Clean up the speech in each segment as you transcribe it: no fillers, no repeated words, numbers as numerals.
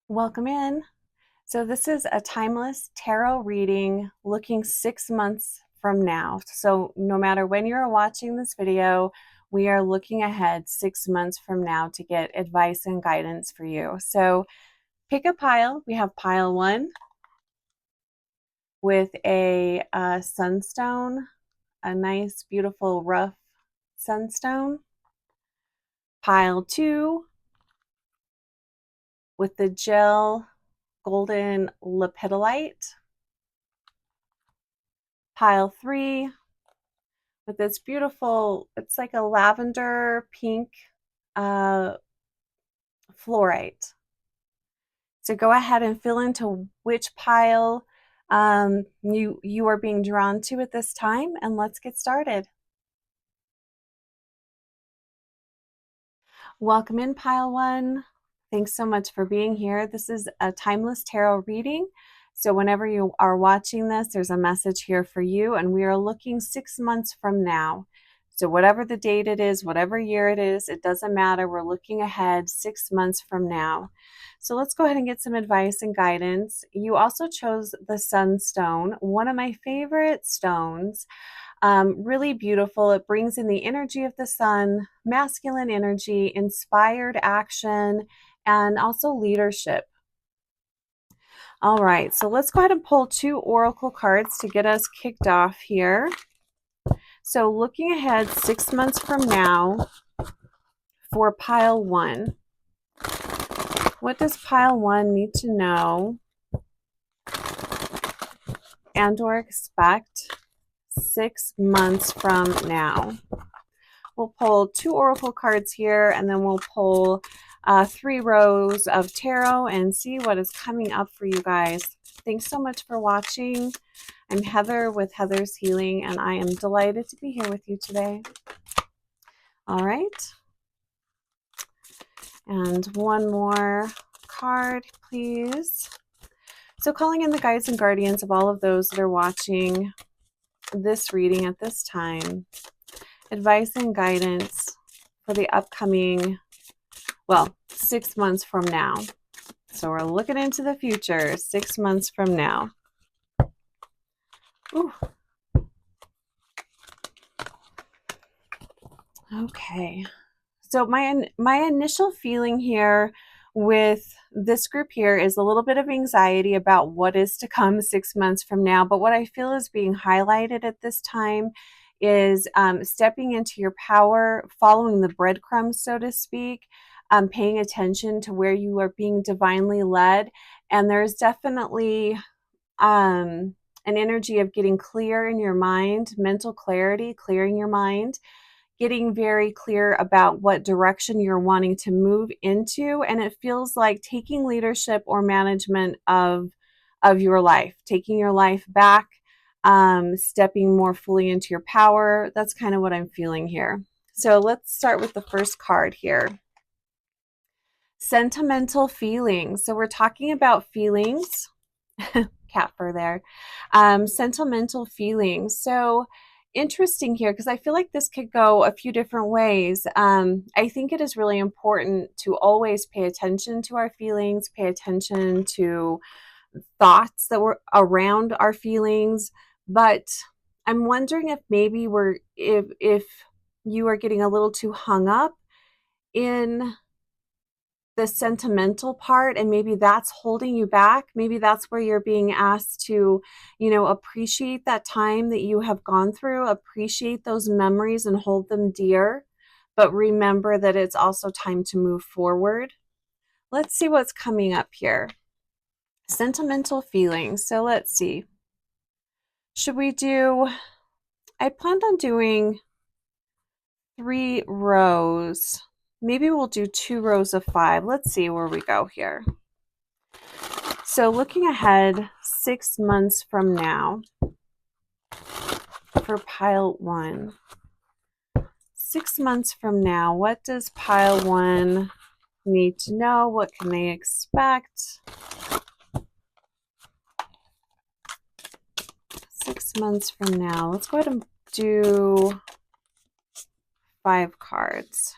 Welcome in. So this is a timeless tarot reading looking 6 months from now. So no matter when you're watching this video, we are looking ahead 6 months from now to get advice and guidance for you. So pick a pile. We have pile 1 with a sunstone, a nice beautiful rough sunstone. Pile 2 with the gel golden lepidolite. Pile 3 with this beautiful, it's like a lavender pink uh, fluorite. So go ahead and fill into which pile you are being drawn to at this time, and let's get started. Welcome in, pile 1. Thanks so much for being here. This is a timeless tarot reading. So whenever you are watching this, there's a message here for you, and we are looking 6 months from now. So whatever the date it is, whatever year it is, it doesn't matter. We're looking ahead 6 months from now. So let's go ahead and get some advice and guidance. You also chose the Sunstone, one of my favorite stones. Really beautiful. It brings in the energy of the sun, masculine energy, inspired action, and also leadership. All right, so let's go ahead and pull 2 oracle cards to get us kicked off here. So looking ahead 6 months from now for pile 1. What does pile 1 need to know and or expect 6 months from now? We'll pull 2 oracle cards here, and then we'll pull 3 rows of tarot and see what is coming up for you guys. Thanks so much for watching. I'm Heather with Heather's Healing, and I am delighted to be here with you today. All right. And one more card, please. So calling in the guides and guardians of all of those that are watching this reading at this time. Advice and guidance for the upcoming, 6 months from now. So we're looking into the future 6 months from now. Ooh. Okay. So my initial feeling here with this group here is a little bit of anxiety about what is to come 6 months from now. But what I feel is being highlighted at this time is stepping into your power, following the breadcrumbs, so to speak, paying attention to where you are being divinely led. And there's definitely an energy of getting clear in your mind, mental clarity, clearing your mind, getting very clear about what direction you're wanting to move into. And it feels like taking leadership or management of your life, taking your life back, stepping more fully into your power. That's kind of what I'm feeling here. So let's start with the first card here. Sentimental feelings. So we're talking about feelings. Cat fur there. Sentimental feelings. So interesting here, because I feel like this could go a few different ways. I think it is really important to always pay attention to our feelings, pay attention to thoughts that were around our feelings. But I'm wondering if maybe if you are getting a little too hung up in the sentimental part, and maybe that's holding you back. Maybe that's where you're being asked to, appreciate that time that you have gone through, appreciate those memories and hold them dear, but remember that it's also time to move forward. Let's see what's coming up here. Sentimental feelings. So let's see. Should we do, I planned on doing 3 rows. Maybe we'll do 2 rows of 5. Let's see where we go here. So looking ahead 6 months from now for pile 1. 6 months from now, what does pile 1 need to know? What can they expect? 6 months from now. Let's go ahead and do 5 cards.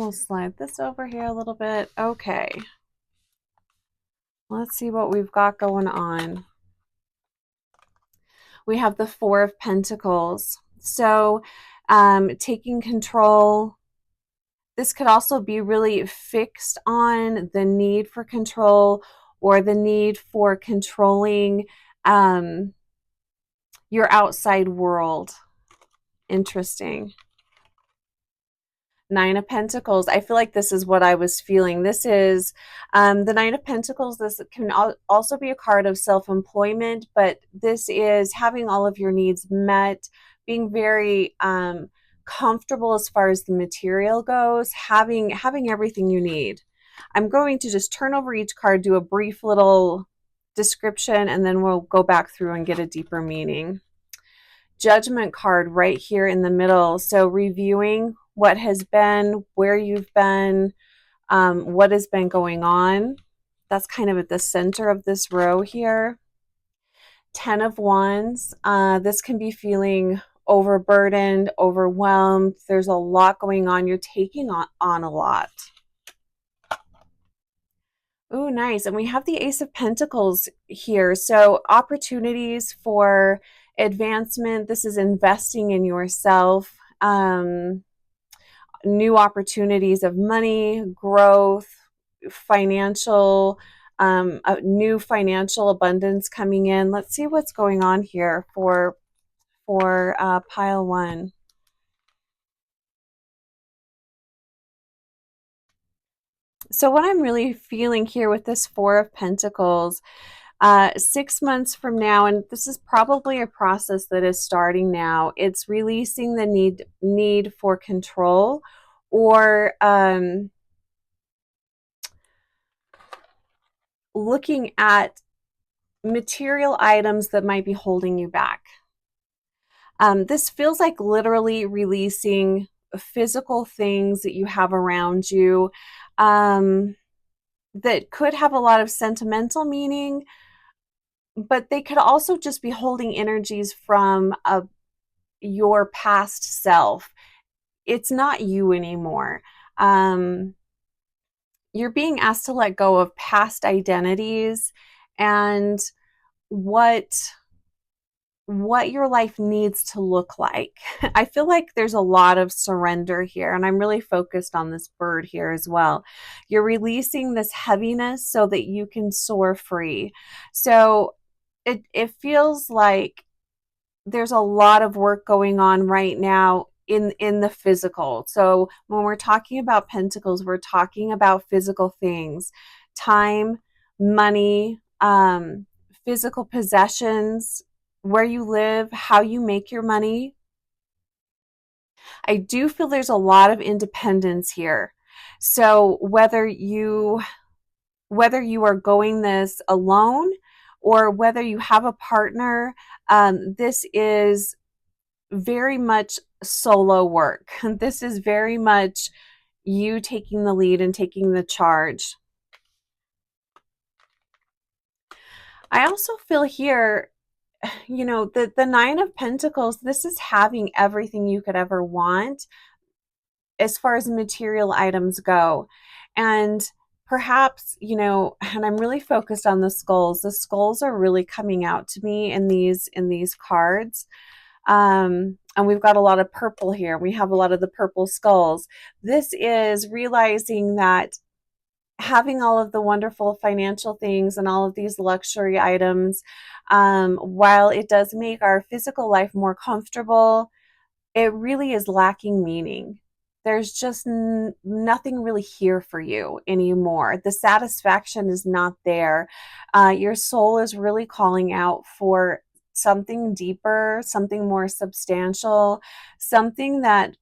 We'll slide this over here a little bit. Okay. Let's see what we've got going on. We have the Four of Pentacles. So taking control. This could also be really fixed on the need for control or the need for controlling your outside world. Interesting. Nine of Pentacles. I feel like this is what I was feeling. This is the Nine of Pentacles. This can also be a card of self-employment, but this is having all of your needs met, being very comfortable as far as the material goes, having everything you need. I'm going to just turn over each card, do a brief little description, and then we'll go back through and get a deeper meaning. Judgment card right here in the middle. So reviewing what has been, where you've been, what has been going on. That's kind of at the center of this row here. 10 of Wands. This can be feeling overburdened, overwhelmed. There's a lot going on. You're taking on a lot. Oh, nice. And we have the Ace of Pentacles here. So opportunities for advancement. This is investing in yourself. New opportunities of money, growth, financial, new financial abundance coming in. Let's see what's going on here for pile one. So what I'm really feeling here with this Four of Pentacles, 6 months from now, and this is probably a process that is starting now, it's releasing the need for control, or looking at material items that might be holding you back. This feels like literally releasing physical things that you have around you that could have a lot of sentimental meaning, but they could also just be holding energies from your past self. It's not you anymore. You're being asked to let go of past identities and what your life needs to look like. I feel like there's a lot of surrender here, and I'm really focused on this bird here as well. You're releasing this heaviness so that you can soar free. So it feels like there's a lot of work going on right now in the physical. So when we're talking about pentacles, we're talking about physical things, time, money, physical possessions, where you live, how you make your money. I do feel there's a lot of independence here. So whether you are going this alone or whether you have a partner, this is very much solo work. This is very much you taking the lead and taking the charge. I also feel here, you know, the Nine of Pentacles, this is having everything you could ever want as far as material items go. And perhaps, you know, and I'm really focused on the skulls. The skulls are really coming out to me in these cards. And we've got a lot of purple here. We have a lot of the purple skulls. This is realizing that having all of the wonderful financial things and all of these luxury items, while it does make our physical life more comfortable, it really is lacking meaning. There's just nothing really here for you anymore. The satisfaction is not there. Your soul is really calling out for something deeper, something more substantial, something that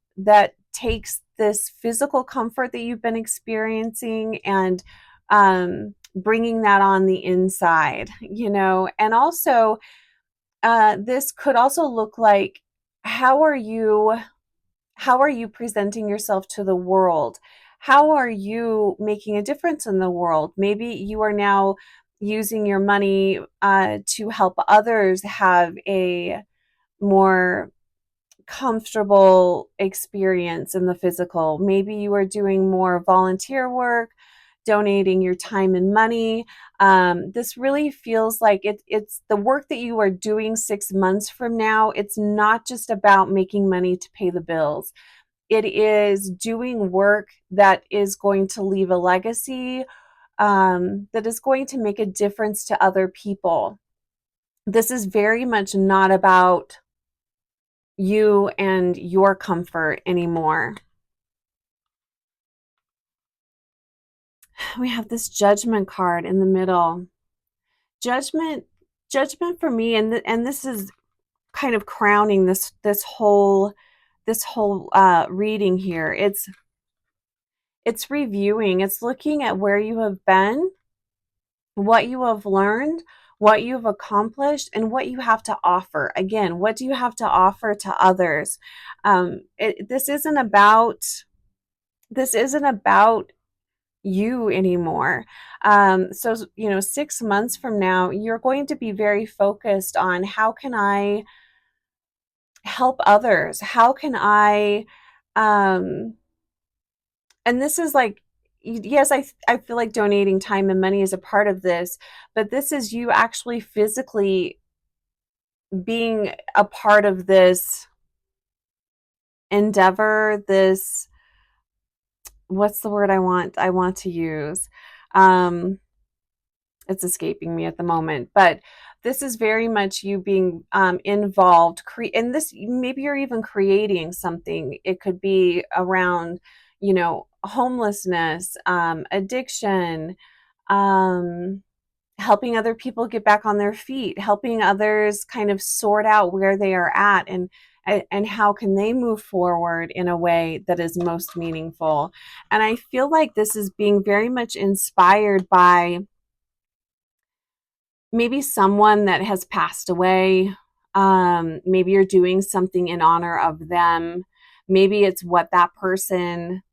takes this physical comfort that you've been experiencing and bringing that on the inside, you know. And also, this could also look like, how are you presenting yourself to the world? How are you making a difference in the world? Maybe you are now using your money to help others have a more comfortable experience in the physical. Maybe you are doing more volunteer work, donating your time and money. This really feels like it's the work that you are doing 6 months from now. It's not just about making money to pay the bills. It is doing work that is going to leave a legacy, that is going to make a difference to other people. This is very much not about you and your comfort anymore. We have this judgment card in the middle. Judgment for me, and this is kind of crowning this whole reading here. It's reviewing. It's looking at where you have been, what you have learned, what you've accomplished, and what you have to offer. Again, what do you have to offer to others? This isn't about you anymore. So, 6 months from now, you're going to be very focused on, how can I help others? How can I, and this is like, yes, I feel like donating time and money is a part of this, but this is you actually physically being a part of this endeavor, this, what's the word I want to use? It's escaping me at the moment, but this is very much you being involved, and this, maybe you're even creating something. It could be around, homelessness, addiction, helping other people get back on their feet, helping others kind of sort out where they are at, and how can they move forward in a way that is most meaningful. And I feel like this is being very much inspired by maybe someone that has passed away. Maybe you're doing something in honor of them. Maybe it's what that person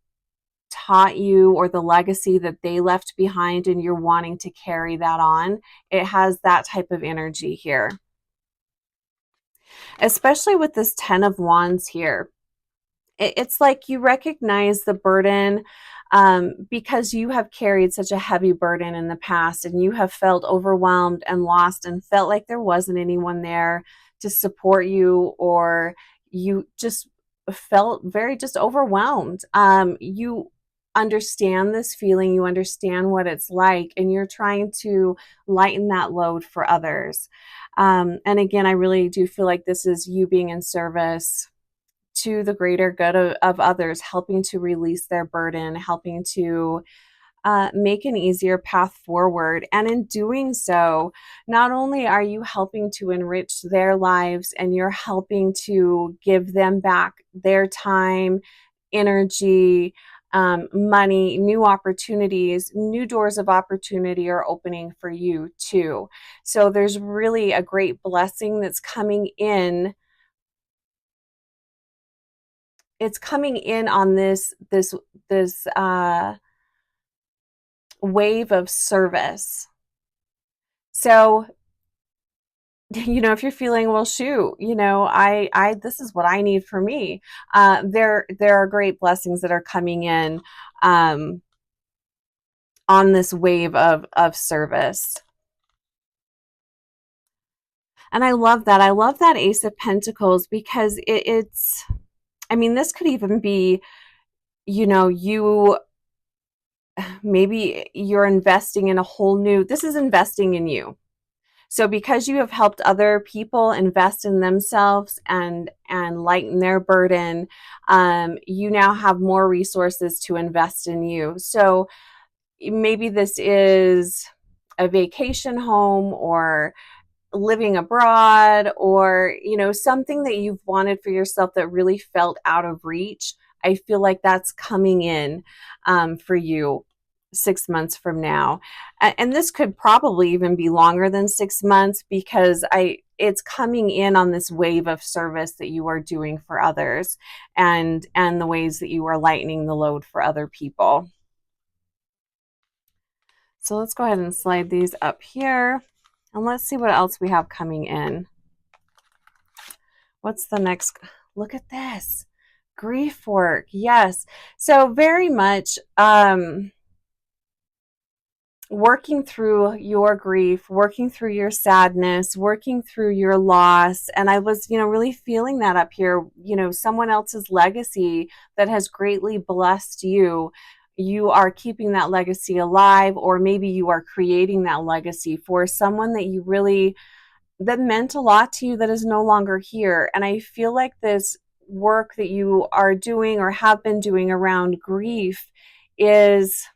taught you, or the legacy that they left behind, and you're wanting to carry that on. It has that type of energy here, especially with this 10 of Wands here. It's like you recognize the burden, because you have carried such a heavy burden in the past, and you have felt overwhelmed and lost, and felt like there wasn't anyone there to support you, or you just felt very just overwhelmed. You understand this feeling, you understand what it's like, and you're trying to lighten that load for others. And again, I really do feel like this is you being in service to the greater good of others, helping to release their burden, helping to make an easier path forward. And in doing so, not only are you helping to enrich their lives, and you're helping to give them back their time, energy, money, new opportunities, new doors of opportunity are opening for you too. So there's really a great blessing that's coming in. It's coming in on this wave of service. So, if you're feeling, well, shoot, I this is what I need for me. There are great blessings that are coming in on this wave of service. And I love that. I love that Ace of Pentacles, because it's, I mean, this could even be, you, maybe you're investing in a whole new, this is investing in you. So because you have helped other people invest in themselves and lighten their burden, you now have more resources to invest in you. So maybe this is a vacation home, or living abroad, or something that you've wanted for yourself that really felt out of reach. I feel like that's coming in for you 6 months from now, and this could probably even be longer than 6 months, because it's coming in on this wave of service that you are doing for others, and the ways that you are lightening the load for other people. So let's go ahead and slide these up here. And let's see what else we have coming in. What's the next? look at this. Grief work. Yes. So very much working through your grief, working through your sadness, working through your loss. And I was, really feeling that up here, someone else's legacy that has greatly blessed you. You are keeping that legacy alive, or maybe you are creating that legacy for someone that you really, that meant a lot to you, that is no longer here. And I feel like this work that you are doing or have been doing around grief is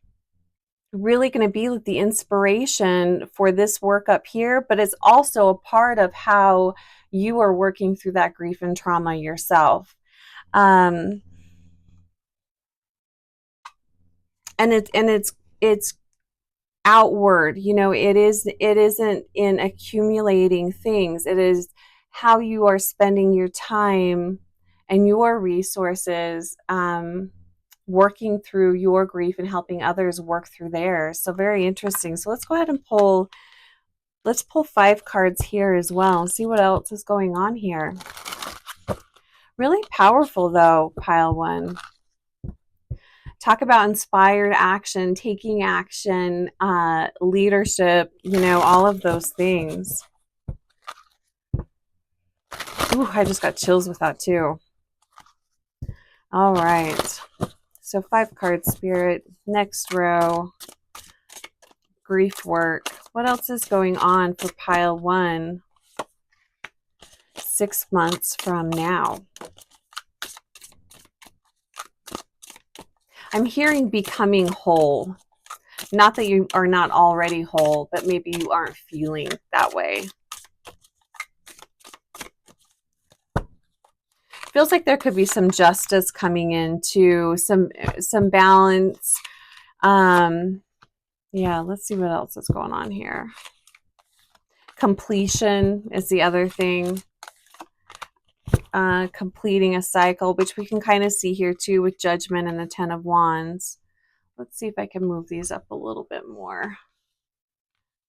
really going to be the inspiration for this work up here, but it's also a part of how you are working through that grief and trauma yourself. And it's outward, it isn't in accumulating things. It is how you are spending your time and your resources, working through your grief and helping others work through theirs. So very interesting. So let's go ahead and pull 5 cards here as well and see what else is going on here. Really powerful though, pile 1. Talk about inspired action, taking action, leadership, all of those things. Ooh, I just got chills with that too. All right. So 5 cards, Spirit. Next row. Grief work. What else is going on for pile 1 6 months from now? I'm hearing becoming whole. Not that you are not already whole, but maybe you aren't feeling that way. Feels like there could be some justice coming into some balance. Yeah, let's see what else is going on here. Completion is the other thing. Completing a cycle, which we can kind of see here too with Judgment and the 10 of Wands. Let's see if I can move these up a little bit more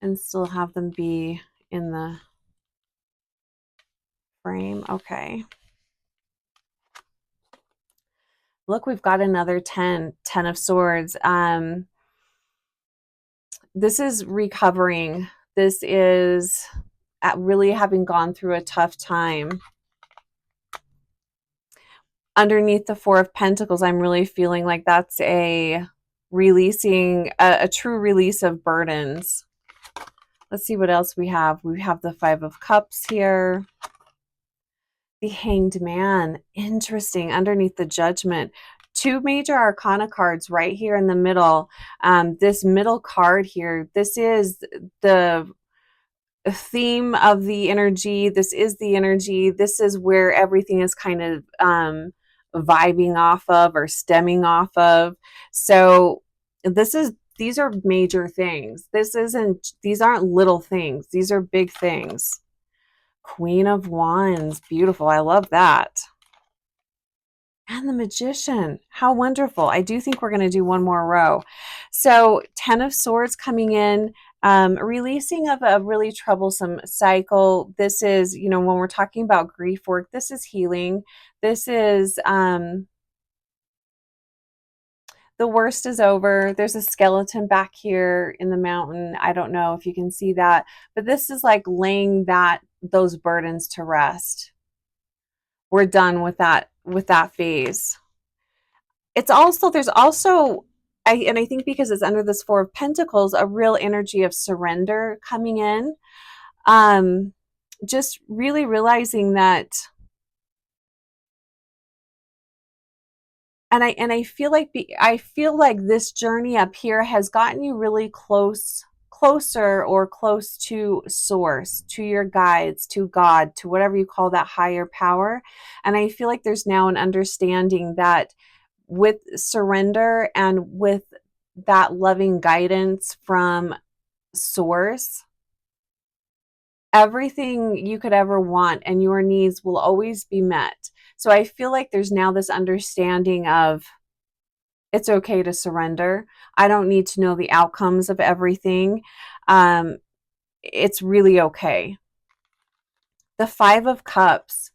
and still have them be in the frame. Okay. Look, we've got another 10 of Swords. This is recovering. This is really having gone through a tough time. Underneath the 4 of Pentacles, I'm really feeling like that's a releasing, a true release of burdens. Let's see what else we have. We have the 5 of Cups here. The Hanged Man. Interesting. Underneath the Judgment. 2 major arcana cards right here in the middle. This middle card here, this is the theme of the energy. This is the energy. This is where everything is kind of vibing off of or stemming off of. So these are major things. These aren't little things. These are big things. Queen of Wands. Beautiful. I love that. And the Magician. How wonderful. I do think we're going to do one more row. So 10 of Swords coming in, releasing of a really troublesome cycle. This is, when we're talking about grief work, this is healing. This is, the worst is over. There's a skeleton back here in the mountain. I don't know if you can see that, but this is like laying those burdens to rest. We're done with that phase. There's also, I think because it's under this 4 of Pentacles, a real energy of surrender coming in. Just really realizing that, and I feel like this journey up here has gotten you really closer or close to source, to your guides, to God, to whatever you call that higher power. And I feel like there's now an understanding that with surrender and with that loving guidance from source, everything you could ever want and your needs will always be met. So I feel like there's now this understanding of it's okay to surrender. I don't need to know the outcomes of everything. It's really okay. The 5 of Cups.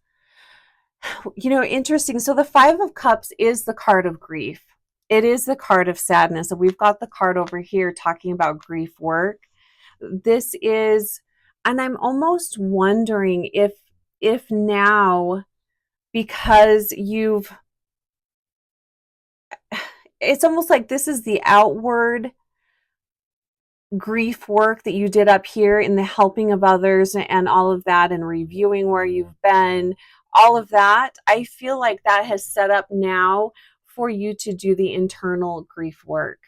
Interesting. So the Five of Cups is the card of grief. It is the card of sadness. And we've got the card over here talking about grief work. This is, and I'm almost wondering if now, because it's almost like this is the outward grief work that you did up here in the helping of others and all of that and reviewing where you've been, all of that. I feel like that has set up now for you to do the internal grief work.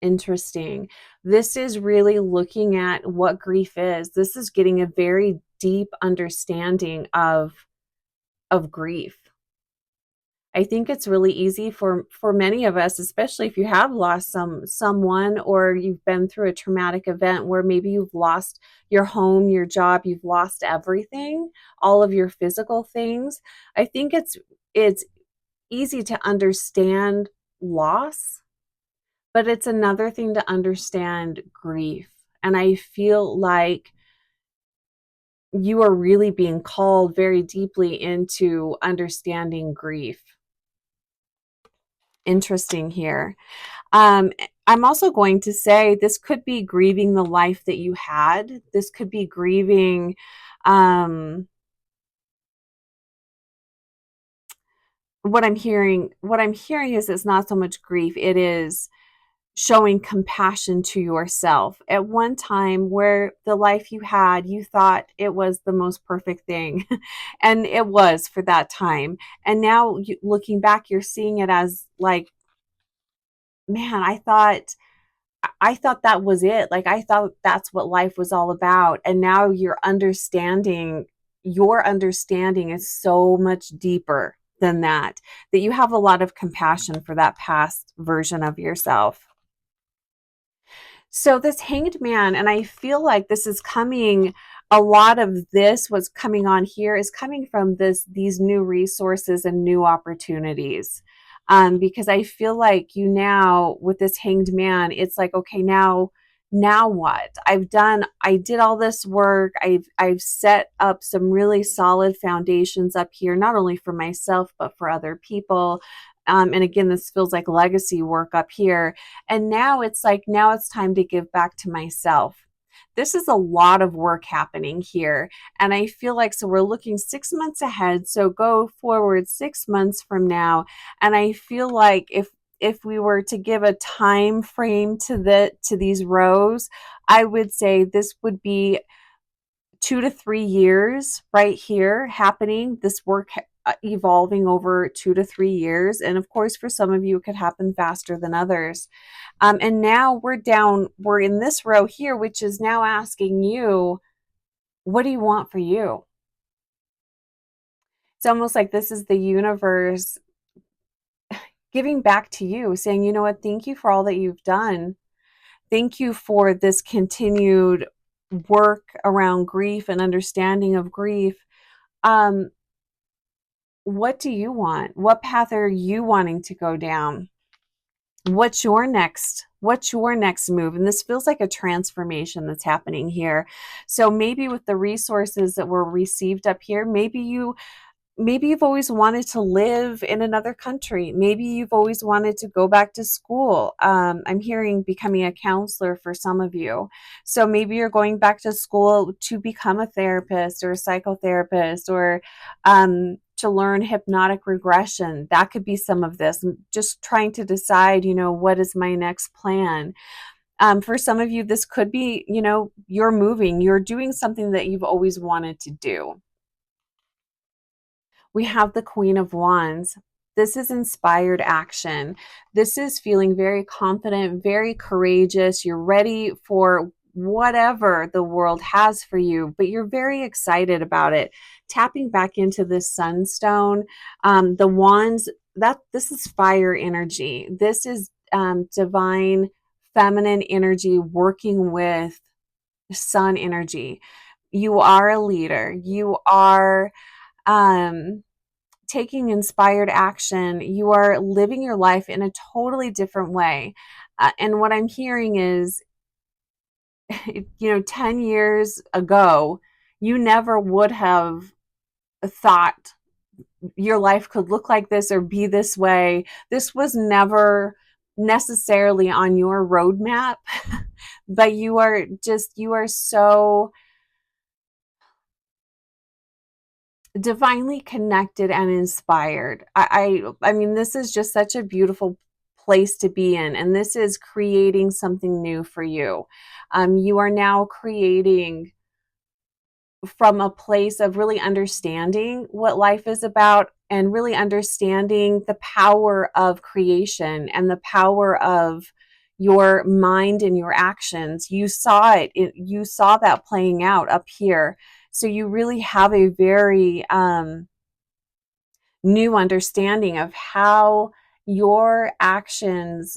Interesting. This is really looking at what grief is. This is getting a very deep understanding of grief. I think it's really easy for many of us, especially if you have lost someone or you've been through a traumatic event where maybe you've lost your home, your job, you've lost everything, all of your physical things. I think it's easy to understand loss, but it's another thing to understand grief. And I feel like you are really being called very deeply into understanding grief. Interesting here. Um, I'm also going to say this could be grieving the life that you had. This could be grieving. What I'm hearing is it's not so much grief. It is showing compassion to yourself. At one time where the life you had, you thought it was the most perfect thing, and it was for that time. And now looking back, you're seeing it as like, man, I thought that was it. Like, I thought that's what life was all about. And now your understanding is so much deeper than that, that you have a lot of compassion for that past version of yourself. So this Hanged Man, and I feel like this is coming, a lot of this, what's coming on here is coming from these new resources and new opportunities. Because I feel like you now with this Hanged Man, it's like, okay, now what? I did all this work. I've set up some really solid foundations up here, not only for myself, but for other people. And again, this feels like legacy work up here. And now it's like, now it's time to give back to myself. This is a lot of work happening here. And I feel like, so we're looking 6 months ahead. So go forward 6 months from now. And I feel like if we were to give a time frame to these rows, I would say this would be 2 to 3 years right here happening, this work evolving over 2 to 3 years. And of course, for some of you, it could happen faster than others. And now we're in this row here, which is now asking you, what do you want for you? It's almost like this is the universe giving back to you, saying, you know what, thank you for all that you've done. Thank you for this continued work around grief and understanding of grief. Um, what do you want? What path are you wanting to go down? What's your next move? And this feels like a transformation that's happening here. So maybe with the resources that were received up here, maybe you've always wanted to live in another country. Maybe you've always wanted to go back to school. I'm hearing becoming a counselor for some of you. So maybe you're going back to school to become a therapist or a psychotherapist, or to learn hypnotic regression. That could be some of this. Just trying to decide, what is my next plan? For some of you, this could be, you're moving, you're doing something that you've always wanted to do. We have the Queen of Wands. This is inspired action. This is feeling very confident, very courageous. You're ready for whatever the world has for you, but you're very excited about it. Tapping back into this sunstone, the wands, this is fire energy. This is divine feminine energy working with sun energy. You are a leader. You are taking inspired action. You are living your life in a totally different way. And what I'm hearing is, 10 years ago, you never would have thought your life could look like this or be this way. This was never necessarily on your roadmap, but you are so divinely connected and inspired. I mean, this is just such a beautiful place to be in, and this is creating something new for you. You are now creating from a place of really understanding what life is about and really understanding the power of creation and the power of your mind and your actions. You saw you saw that playing out up here. So you really have a very new understanding of how your actions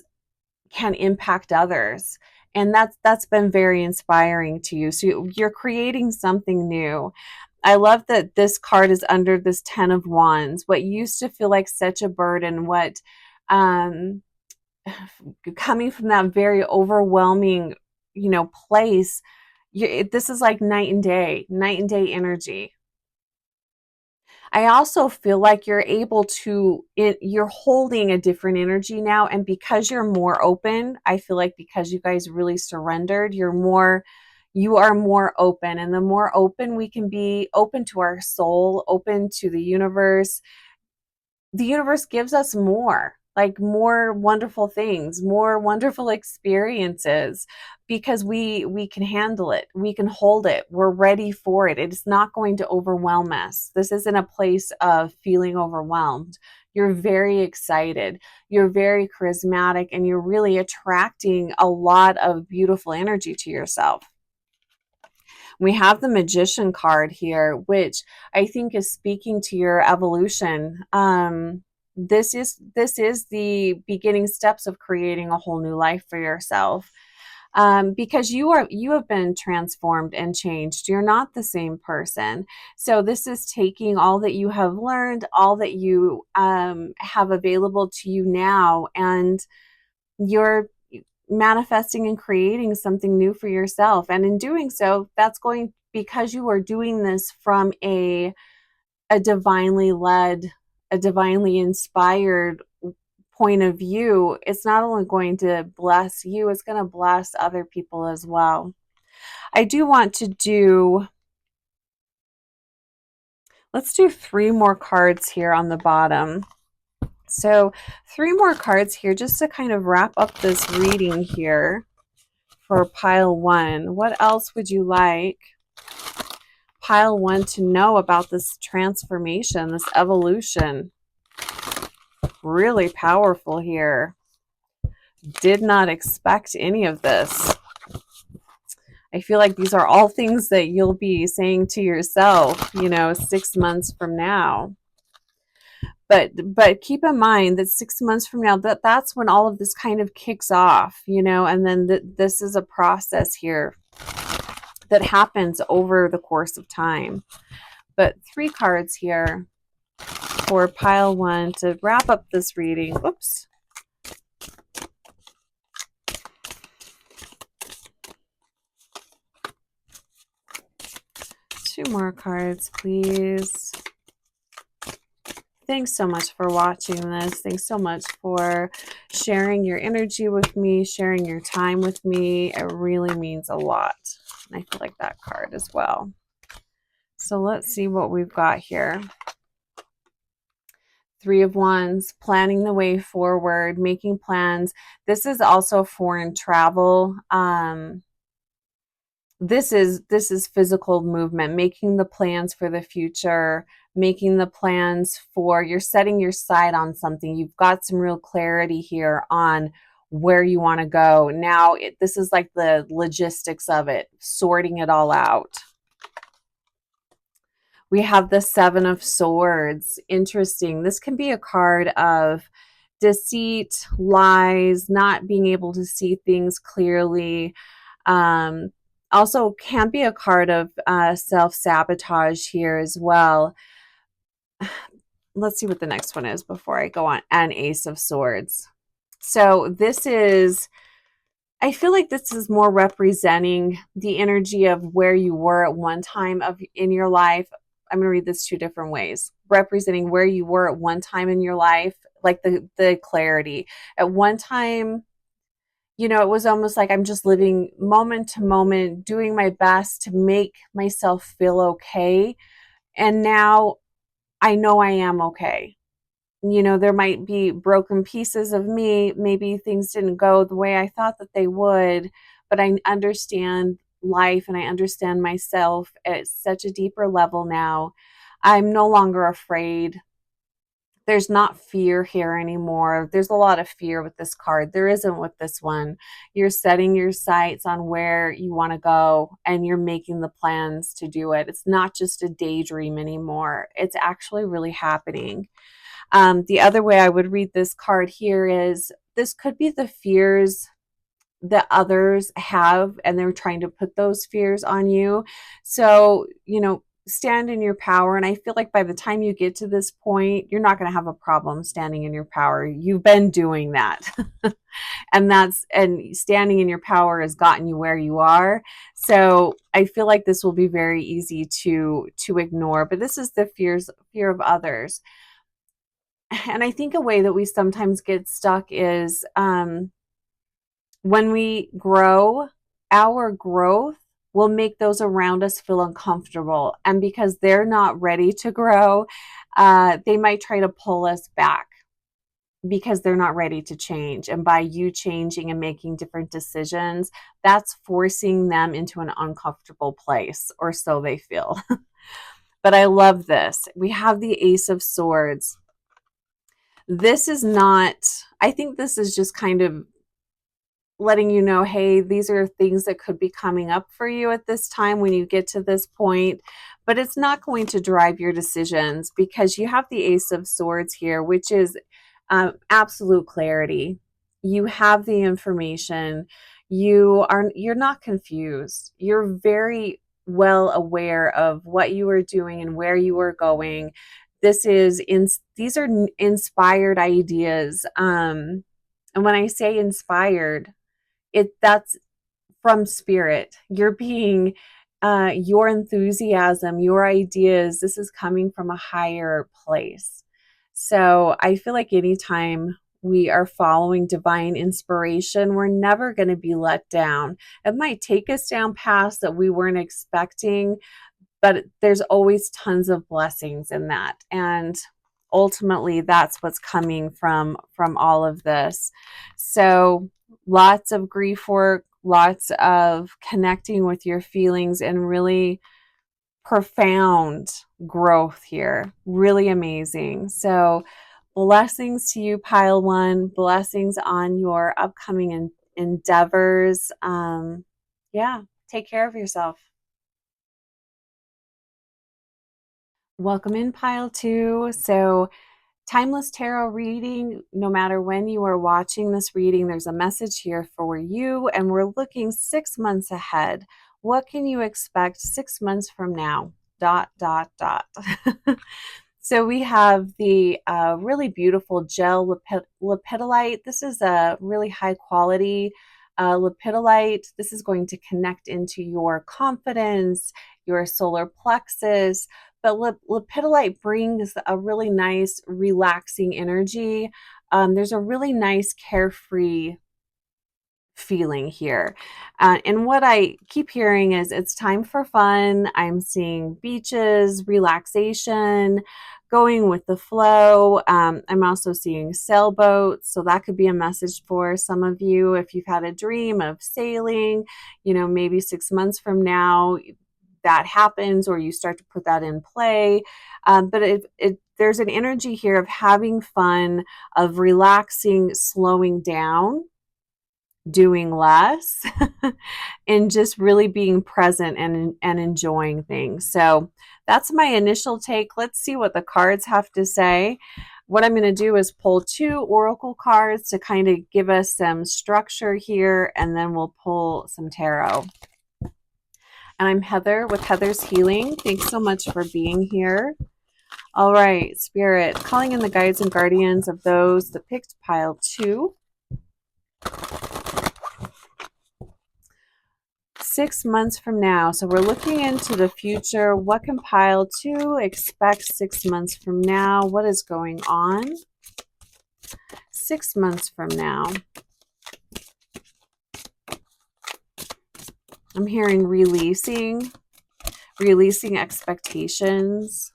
can impact others. And that's been very inspiring to you. So you're creating something new. I love that this card is under this 10 of Wands. What used to feel like such a burden, what um, coming from that very overwhelming, place, this is like night and day energy. I also feel like you're able to, you're holding a different energy now. And because you're more open, I feel like because you guys really surrendered, you are more open. And the more open we can be, open to our soul, open to the universe gives us more, like more wonderful things, more wonderful experiences, because we can handle it, we can hold it, we're ready for it. It's not going to overwhelm us. This isn't a place of feeling overwhelmed. You're very excited, you're very charismatic, and you're really attracting a lot of beautiful energy to yourself. We have the Magician card here, which I think is speaking to your evolution. This is the beginning steps of creating a whole new life for yourself. Because you have been transformed and changed. You're not the same person. So this is taking all that you have learned, all that you have available to you now, and you're manifesting and creating something new for yourself. And in doing so, because you are doing this from a divinely led, a divinely inspired point of view, it's not only going to bless you, it's going to bless other people as well. I do want to let's do 3 more cards here on the bottom. So 3 more cards here just to kind of wrap up this reading here for pile 1. What else would you like pile 1 to know about this transformation, this evolution? Really powerful here. Did not expect any of this. I feel like these are all things that you'll be saying to yourself, 6 months from now. But keep in mind that 6 months from now, that's when all of this kind of kicks off, and then this is a process here that happens over the course of time. But 3 cards here for pile 1 to wrap up this reading. Oops. 2 more cards, please. Thanks so much for watching this. Thanks so much for sharing your energy with me, sharing your time with me. It really means a lot. And I feel like that card as well. So let's see what we've got here. 3 of Wands, planning the way forward, making plans. This is also foreign travel. This is physical movement, making the plans for the future, making the plans for, you're setting your sight on something. You've got some real clarity here on where you want to go. Now, this is like the logistics of it, sorting it all out. We have the 7 of Swords. Interesting. This can be a card of deceit, lies, not being able to see things clearly. Also can be a card of self-sabotage here as well. Let's see what the next one is before I go on. An Ace of Swords. So this is, I feel like this is more representing the energy of where you were at one time in your life. I'm going to read this 2 different ways. representing where you were at one time in your life, like the clarity. At one time, you know, it was almost like I'm just living moment to moment, doing my best to make myself feel okay. And now I know I am okay. You know, there might be broken pieces of me. Maybe things didn't go the way I thought that they would, but I understand life and I understand myself at such a deeper level now. I'm no longer afraid. There's not fear here anymore. There's a lot of fear with this card. There isn't with this one. You're setting your sights on where you want to go and you're making the plans to do it. It's not just a daydream anymore. It's actually really happening. The other way I would read this card here is this could be the fears that others have, and they're trying to put those fears on you. So, you know, stand in your power. And I feel like by the time you get to this point, you're not going to have a problem standing in your power. You've been doing that. and standing in your power has gotten you where you are. So I feel like this will be very easy to ignore, but this is the fear of others. And I think a way that we sometimes get stuck is when we grow, our growth will make those around us feel uncomfortable. And because they're not ready to grow, they might try to pull us back because they're not ready to change. And by you changing and making different decisions, that's forcing them into an uncomfortable place, or so they feel. But I love this. We have the Ace of Swords. This is not, I think this is just kind of letting you know, hey, these are things that could be coming up for you at this time when you get to this point, but it's not going to drive your decisions because you have the Ace of Swords here, which is absolute clarity. You have the information. You're not confused. You're very well aware of what you are doing and where you are going. These are inspired ideas. And when I say inspired, that's from spirit. You're being your enthusiasm, your ideas, this is coming from a higher place. So I feel like anytime we are following divine inspiration, we're never going to be let down. It might take us down paths that we weren't expecting, but there's always tons of blessings in that. And ultimately that's what's coming from all of this. So lots of grief work, lots of connecting with your feelings, and really profound growth here. Really amazing. So blessings to you, pile one. Blessings on your upcoming endeavors. Yeah, take care of yourself. Welcome in, pile two. So Timeless Tarot reading, no matter when you are watching this reading, there's a message here for you, and we're looking 6 months ahead. What can you expect 6 months from now? ... So we have the really beautiful gel lepidolite. This is a really high quality lepidolite. This is going to connect into your confidence, your solar plexus. But lepidolite brings a really nice, relaxing energy. There's a really nice, carefree feeling here. And what I keep hearing is it's time for fun. I'm seeing beaches, relaxation, going with the flow. I'm also seeing sailboats. So that could be a message for some of you. If you've had a dream of sailing, you know, maybe 6 months from now, that happens, or you start to put that in play. But there's an energy here of having fun, of relaxing, slowing down, doing less, and just really being present and enjoying things. So that's my initial take. Let's see what the cards have to say. What I'm going to do is pull 2 oracle cards to kind of give us some structure here, and then we'll pull some tarot. And I'm Heather with Heather's Healing. Thanks so much for being here. All right, Spirit, calling in the guides and guardians of those that picked pile 2. 6 months from now. So we're looking into the future. What can pile 2 expect 6 months from now? What is going on 6 months from now? I'm hearing releasing expectations.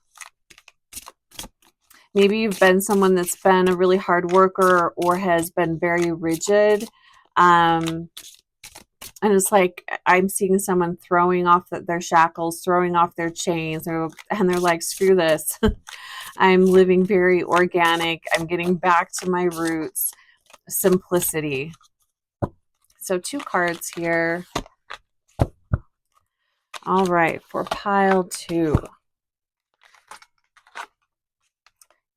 Maybe you've been someone that's been a really hard worker or has been very rigid. And it's like I'm seeing someone throwing off their shackles, throwing off their chains, and they're like, screw this. I'm living very organic. I'm getting back to my roots. Simplicity. So 2 cards here. All right, for pile 2.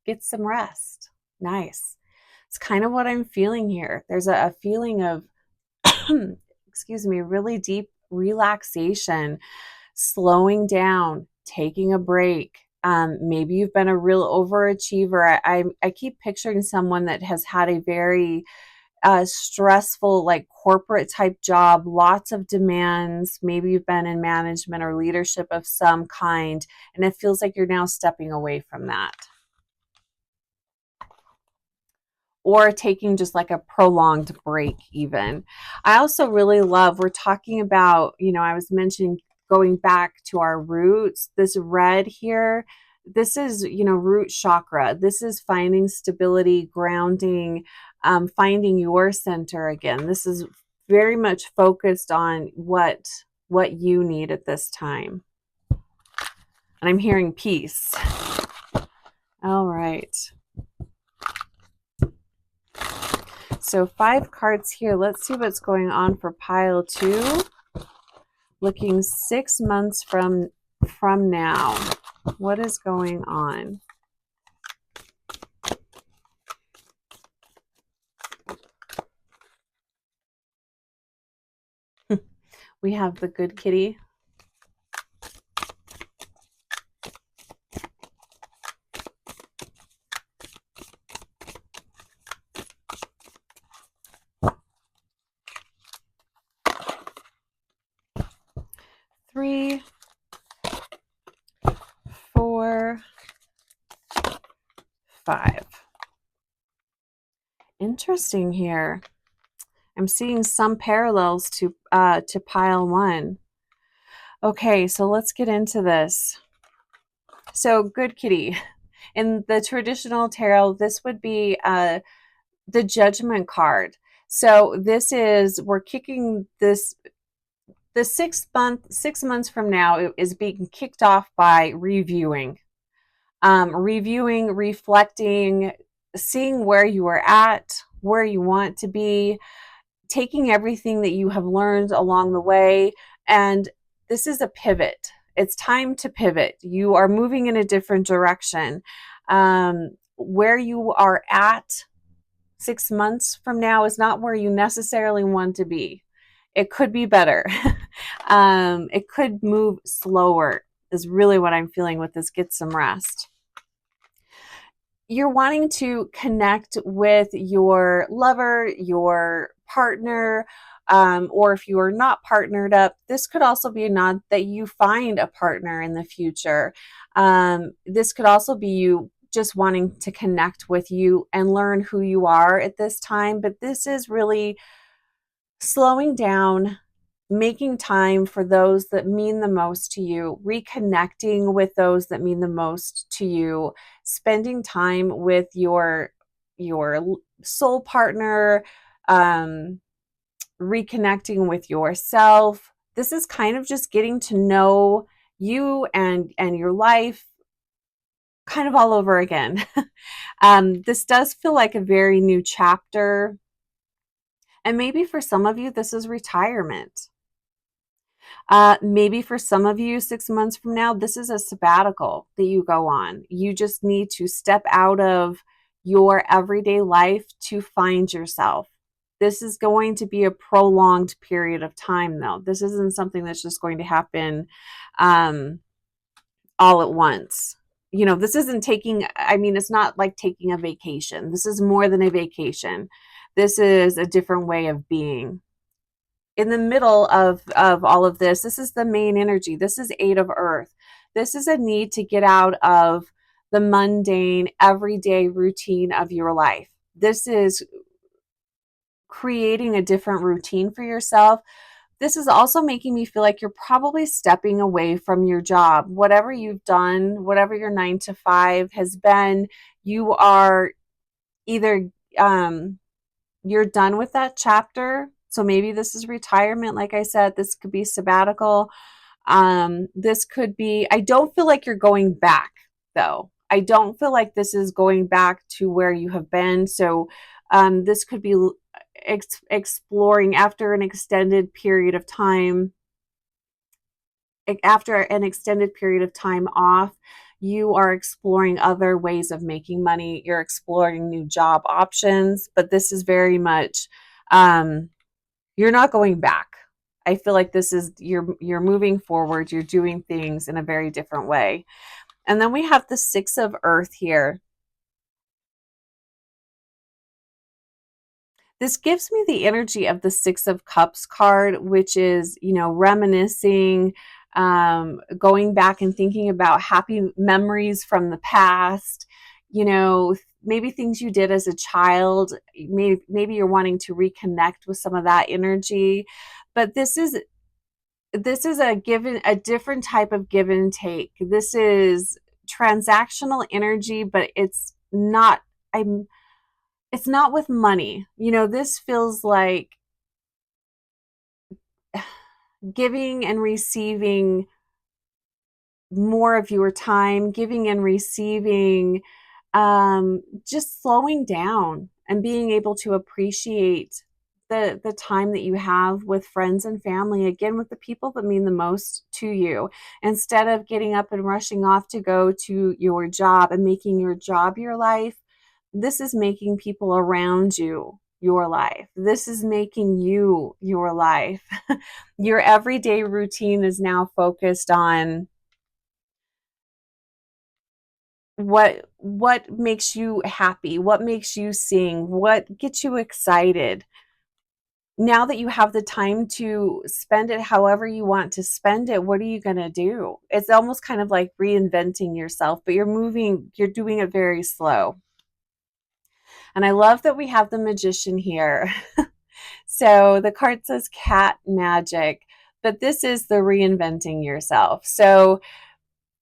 Get some rest. Nice. It's kind of what I'm feeling here. There's a feeling of, excuse me, really deep relaxation, slowing down, taking a break. Maybe you've been a real overachiever. I keep picturing someone that has had a very stressful, like corporate type job, lots of demands. Maybe you've been in management or leadership of some kind, and it feels like you're now stepping away from that. Or taking just like a prolonged break even. I also really love, we're talking about, I was mentioning going back to our roots. This red here, this is, root chakra. This is finding stability, grounding, finding your center again. This is very much focused on what you need at this time. And I'm hearing peace. All right. So 5 cards here. Let's see what's going on for pile 2. Looking 6 months from now. What is going on? We have the good kitty. Three, 4, 5. Interesting here. I'm seeing some parallels to pile 1. Okay, so let's get into this. So good kitty. In the traditional tarot, this would be the Judgment card. So this is, we're kicking this, the 6 months from now is being kicked off by reviewing, reflecting, seeing where you are at, where you want to be, taking everything that you have learned along the way. And this is a pivot. It's time to pivot. You are moving in a different direction. Where you are at 6 months from now is not where you necessarily want to be. It could be better. It could move slower is really what I'm feeling with this get some rest. You're wanting to connect with your lover, your partner, or if you are not partnered up, this could also be a nod that you find a partner in the future. This could also be you just wanting to connect with you and learn who you are at this time. But this is really slowing down, making time for those that mean the most to you, reconnecting with those that mean the most to you, spending time with your soul partner, reconnecting with yourself. This is kind of just getting to know you and your life kind of all over again. This does feel like a very new chapter. And maybe for some of you, this is retirement. Maybe for some of you, 6 months from now, this is a sabbatical that you go on. You just need to step out of your everyday life to find yourself. This is going to be a prolonged period of time, though. This isn't something that's just going to happen all at once. This isn't taking, it's not like taking a vacation. This is more than a vacation. This is a different way of being. in the middle of all of this. This is the main energy. This is Eight of Earth. This is a need to get out of the mundane, everyday routine of your life. This is creating a different routine for yourself. This is also making me feel like you're probably stepping away from your job. Whatever you've done, whatever your 9 to 5 has been, you are either you're done with that chapter. So maybe this is retirement. Like I said, this could be sabbatical. This could be, I don't feel like you're going back though. I don't feel like this is going back to where you have been. So this could be exploring after an extended period of time, off. You are exploring other ways of making money. You're exploring new job options, but this is very much, you're not going back. I feel like this is, you're moving forward. You're doing things in a very different way. And then we have the Six of Earth here. This gives me the energy of the Six of Cups card, which is, reminiscing, going back and thinking about happy memories from the past, maybe things you did as a child. Maybe you're wanting to reconnect with some of that energy. But this is a different type of give and take. This is transactional energy, but it's not with money. This feels like giving and receiving more of your time, giving and receiving, just slowing down and being able to appreciate the time that you have with friends and family, again, with the people that mean the most to you, instead of getting up and rushing off to go to your job and making your job your life. This is making people around you your life. This is making you your life. Your everyday routine is now focused on what makes you happy, what makes you sing, what gets you excited. Now that you have the time to spend it however you want to spend it, what are you going to do? It's almost kind of like reinventing yourself, but you're doing it very slow. And I love that we have the Magician here. So the card says cat magic, but this is the reinventing yourself. So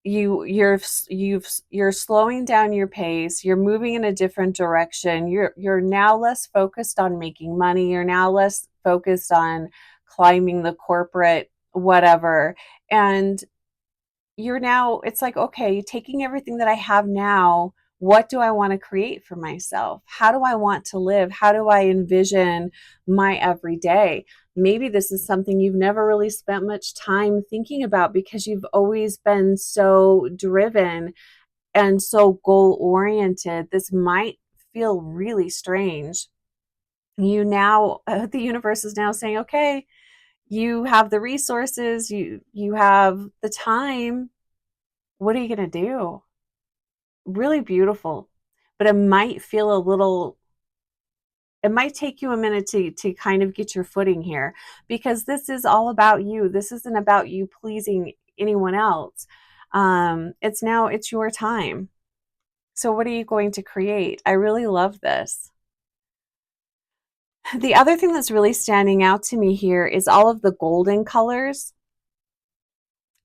you're slowing down your pace. You're moving in a different direction. You're now less focused on making money. You're now less focused on climbing the corporate whatever. And it's like, okay, taking everything that I have now, what do I want to create for myself? How do I want to live? How do I envision my everyday? Maybe this is something you've never really spent much time thinking about because you've always been so driven and so goal oriented. This might feel really strange. The universe is now saying, okay, you have the resources, you have the time. What are you going to do? Really beautiful. But it might take you a minute to kind of get your footing here, because this is all about you. This isn't about you pleasing anyone else. It's your time. So what are you going to create? I really love this. The other thing that's really standing out to me here is all of the golden colors,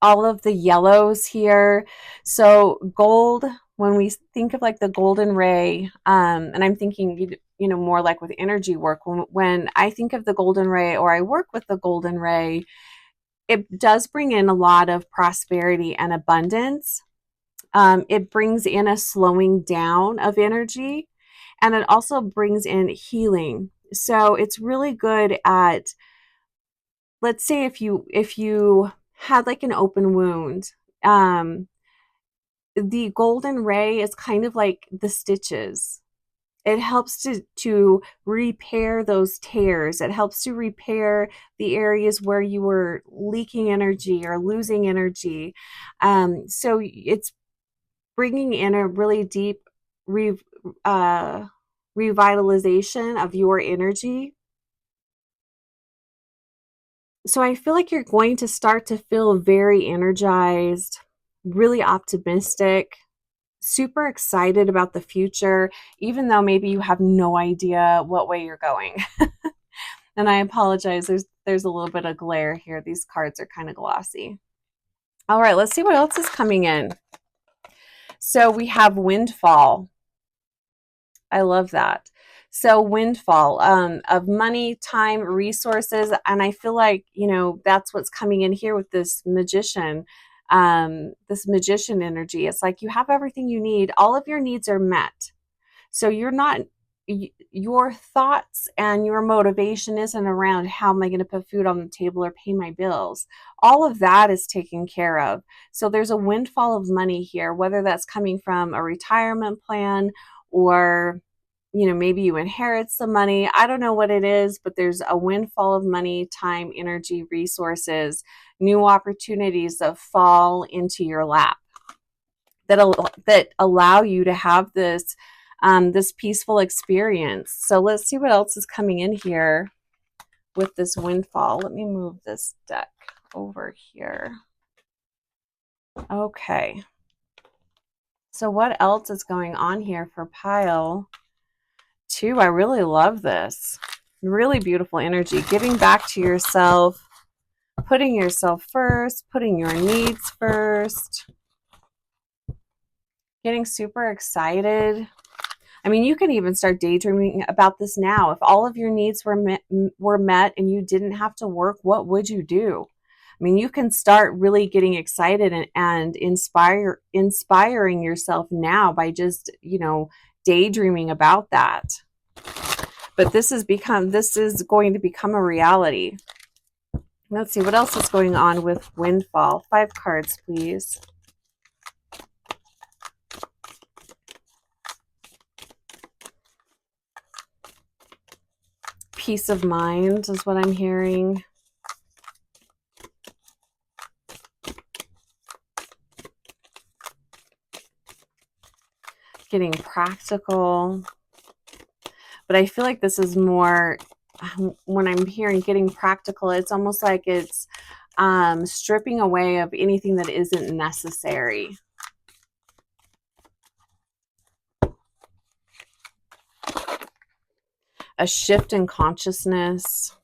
all of the yellows here. So gold, when we think of like the golden ray, and I'm thinking, more like with energy work, when I think of the golden ray or I work with the golden ray, it does bring in a lot of prosperity and abundance. It brings in a slowing down of energy, and it also brings in healing. So it's really good at, let's say if you had like an open wound, the golden ray is kind of like the stitches. It helps to repair those tears. It helps to repair the areas where you were leaking energy or losing energy. So it's bringing in a really deep uh, revitalization of your energy. So I feel like you're going to start to feel very energized, really optimistic, super excited about the future, even though maybe you have no idea what way you're going. And I apologize, there's a little bit of glare here. These cards are kind of glossy. All right, let's see what else is coming in. So we have windfall. I love that. So windfall of money, time, resources, and I feel like, you know, that's what's coming in here with this magician energy. It's like you have everything you need. All of your needs are met. So you're not, your thoughts and your motivation isn't around how am I going to put food on the table or pay my bills. All of that is taken care of. So there's a windfall of money here, whether that's coming from a retirement plan or, you know, maybe you inherit some money. I don't know what it is, but there's a windfall of money, time, energy, resources, new opportunities that fall into your lap that allow you to have this this peaceful experience. So let's see what else is coming in here with this windfall. Let me move this deck over here. Okay. So what else is going on here for pile 2? I really love this. Really beautiful energy. Giving back to yourself, putting yourself first, putting your needs first, getting super excited. I mean, you can even start daydreaming about this now. If all of your needs were met and you didn't have to work, what would you do? I mean, you can start really getting excited and inspiring yourself now by just, you know, daydreaming about that. But this is going to become a reality. Let's see what else is going on with windfall. 5 cards, please. Peace of mind is what I'm hearing. Getting practical. But I feel like this is more, when I'm hearing getting practical, it's almost like it's stripping away of anything that isn't necessary. A shift in consciousness.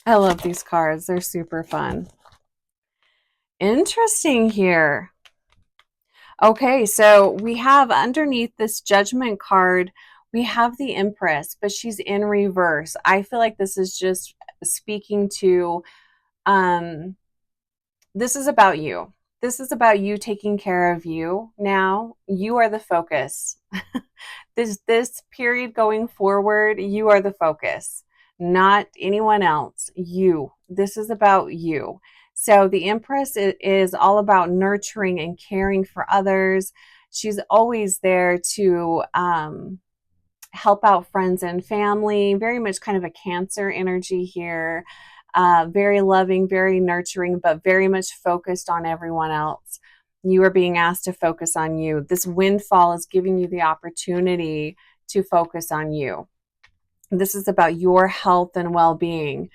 I love these cards. They're super fun. Interesting here. Okay, so we have underneath this Judgment card, we have the Empress, but she's in reverse. I feel like this is just speaking to, this is about you. This is about you taking care of you now. You are the focus. This period going forward, you are the focus, not anyone else. You. This is about you. So the Empress is all about nurturing and caring for others. She's always there to help out friends and family. Very much kind of a Cancer energy here. Very loving, very nurturing, but very much focused on everyone else. You are being asked to focus on you. This windfall is giving you the opportunity to focus on you. This is about your health and well-being.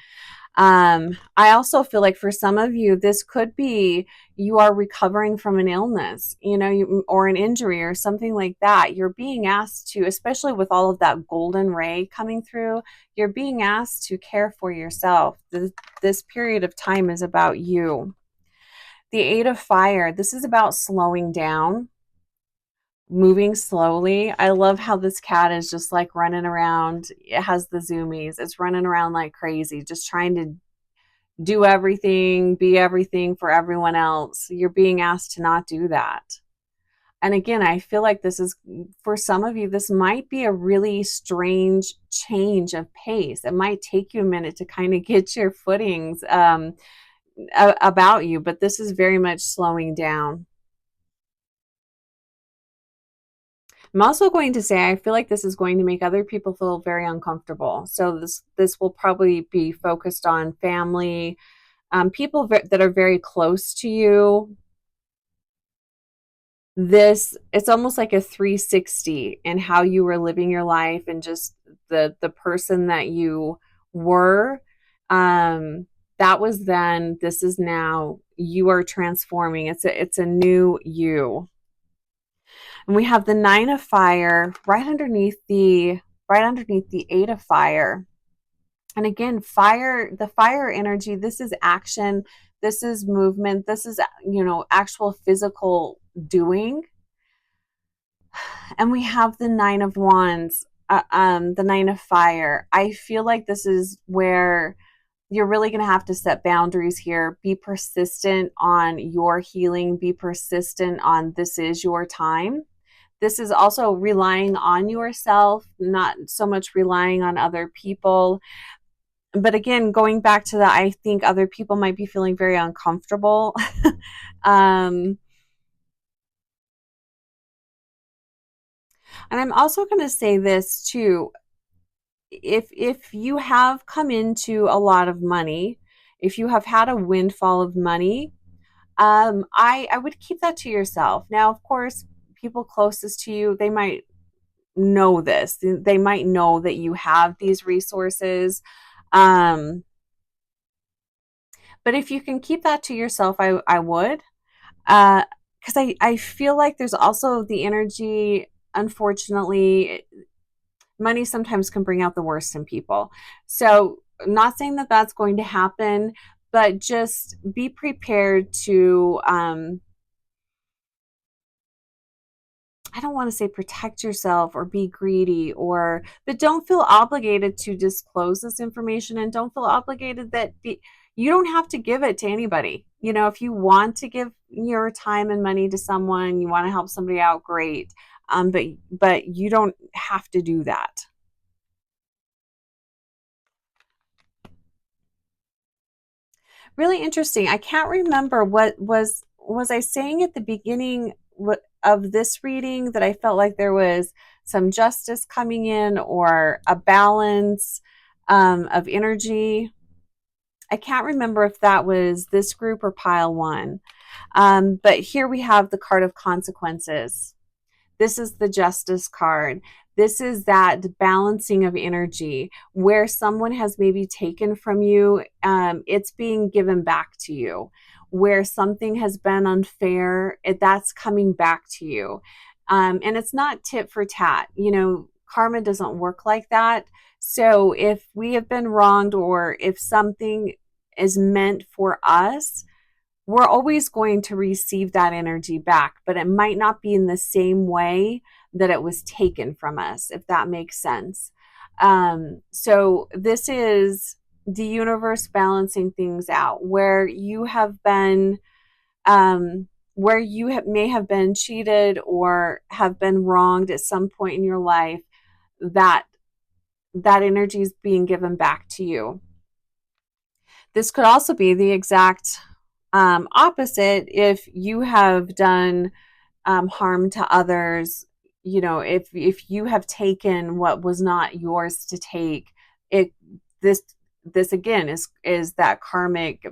I also feel like for some of you, this could be you are recovering from an illness, you know, or an injury or something like that. You're being asked to, especially with all of that golden ray coming through, you're being asked to care for yourself. This period of time is about you. The 8 of Fire, this is about slowing down, moving slowly. I love how this cat is just like running around. It has the zoomies. It's running around like crazy, just trying to do everything, be everything for everyone else. You're being asked to not do that. And again, I feel like this is, for some of you, this might be a really strange change of pace. It might take you a minute to kind of get your footings about you, but this is very much slowing down. I'm also going to say I feel like this is going to make other people feel very uncomfortable. So this will probably be focused on family, people that are very close to you. This, it's almost like a 360 in how you were living your life and just the person that you were. That was then, this is now. You are transforming. It's a new you. And we have the 9 of fire right underneath the 8 of fire. And again, fire, the fire energy, this is action, this is movement, this is, actual physical doing. And we have the 9 of wands, the 9 of fire. I feel like this is where you're really going to have to set boundaries here. Be persistent on your healing. Be persistent on this is your time. This is also relying on yourself, not so much relying on other people. But again, going back to that, I think other people might be feeling very uncomfortable. And I'm also going to say this too. If you have come into a lot of money, if you have had a windfall of money, I would keep that to yourself. Now, of course, people closest to you, they might know this. They might know that you have these resources. But if you can keep that to yourself, I would. Because I feel like there's also the energy, unfortunately, money sometimes can bring out the worst in people. So, not saying that that's going to happen, but just be prepared to, I don't want to say protect yourself or be greedy, but don't feel obligated to disclose this information, and don't feel obligated you don't have to give it to anybody. If you want to give your time and money to someone, you want to help somebody out, great. But you don't have to do that. Really interesting. I can't remember what was I saying at the beginning of this reading that I felt like there was some justice coming in or a balance of energy. I can't remember if that was this group or pile one. But here we have the card of consequences. This is the justice card. This is that balancing of energy where someone has maybe taken from you. It's being given back to you. Where something has been unfair, that's coming back to you. And it's not tit for tat. Karma doesn't work like that. So if we have been wronged or if something is meant for us, we're always going to receive that energy back, but it might not be in the same way that it was taken from us, if that makes sense. So this is the universe balancing things out where you have been, may have been cheated or have been wronged at some point in your life. That energy is being given back to you. This could also be the exact opposite if you have done harm to others. If you have taken what was not yours to take, this again is that karmic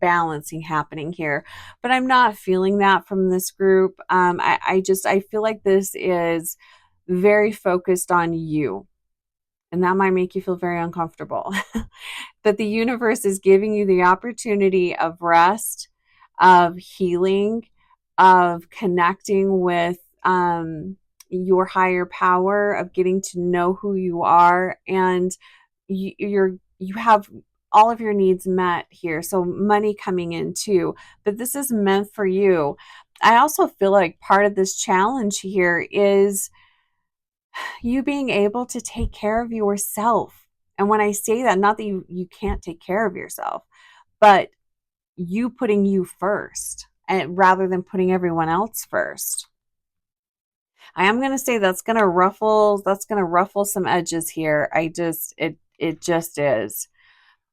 balancing happening here. But I'm not feeling that from this group. I feel like this is very focused on you, and that might make you feel very uncomfortable. But the universe is giving you the opportunity of rest, of healing, of connecting with your higher power, of getting to know who you are, and you have all of your needs met here. So money coming in too, but this is meant for you. I also feel like part of this challenge here is you being able to take care of yourself. And when I say that, not that you can't take care of yourself, but you putting you first, and rather than putting everyone else first. I am going to say that's going to ruffle some edges here. It just is.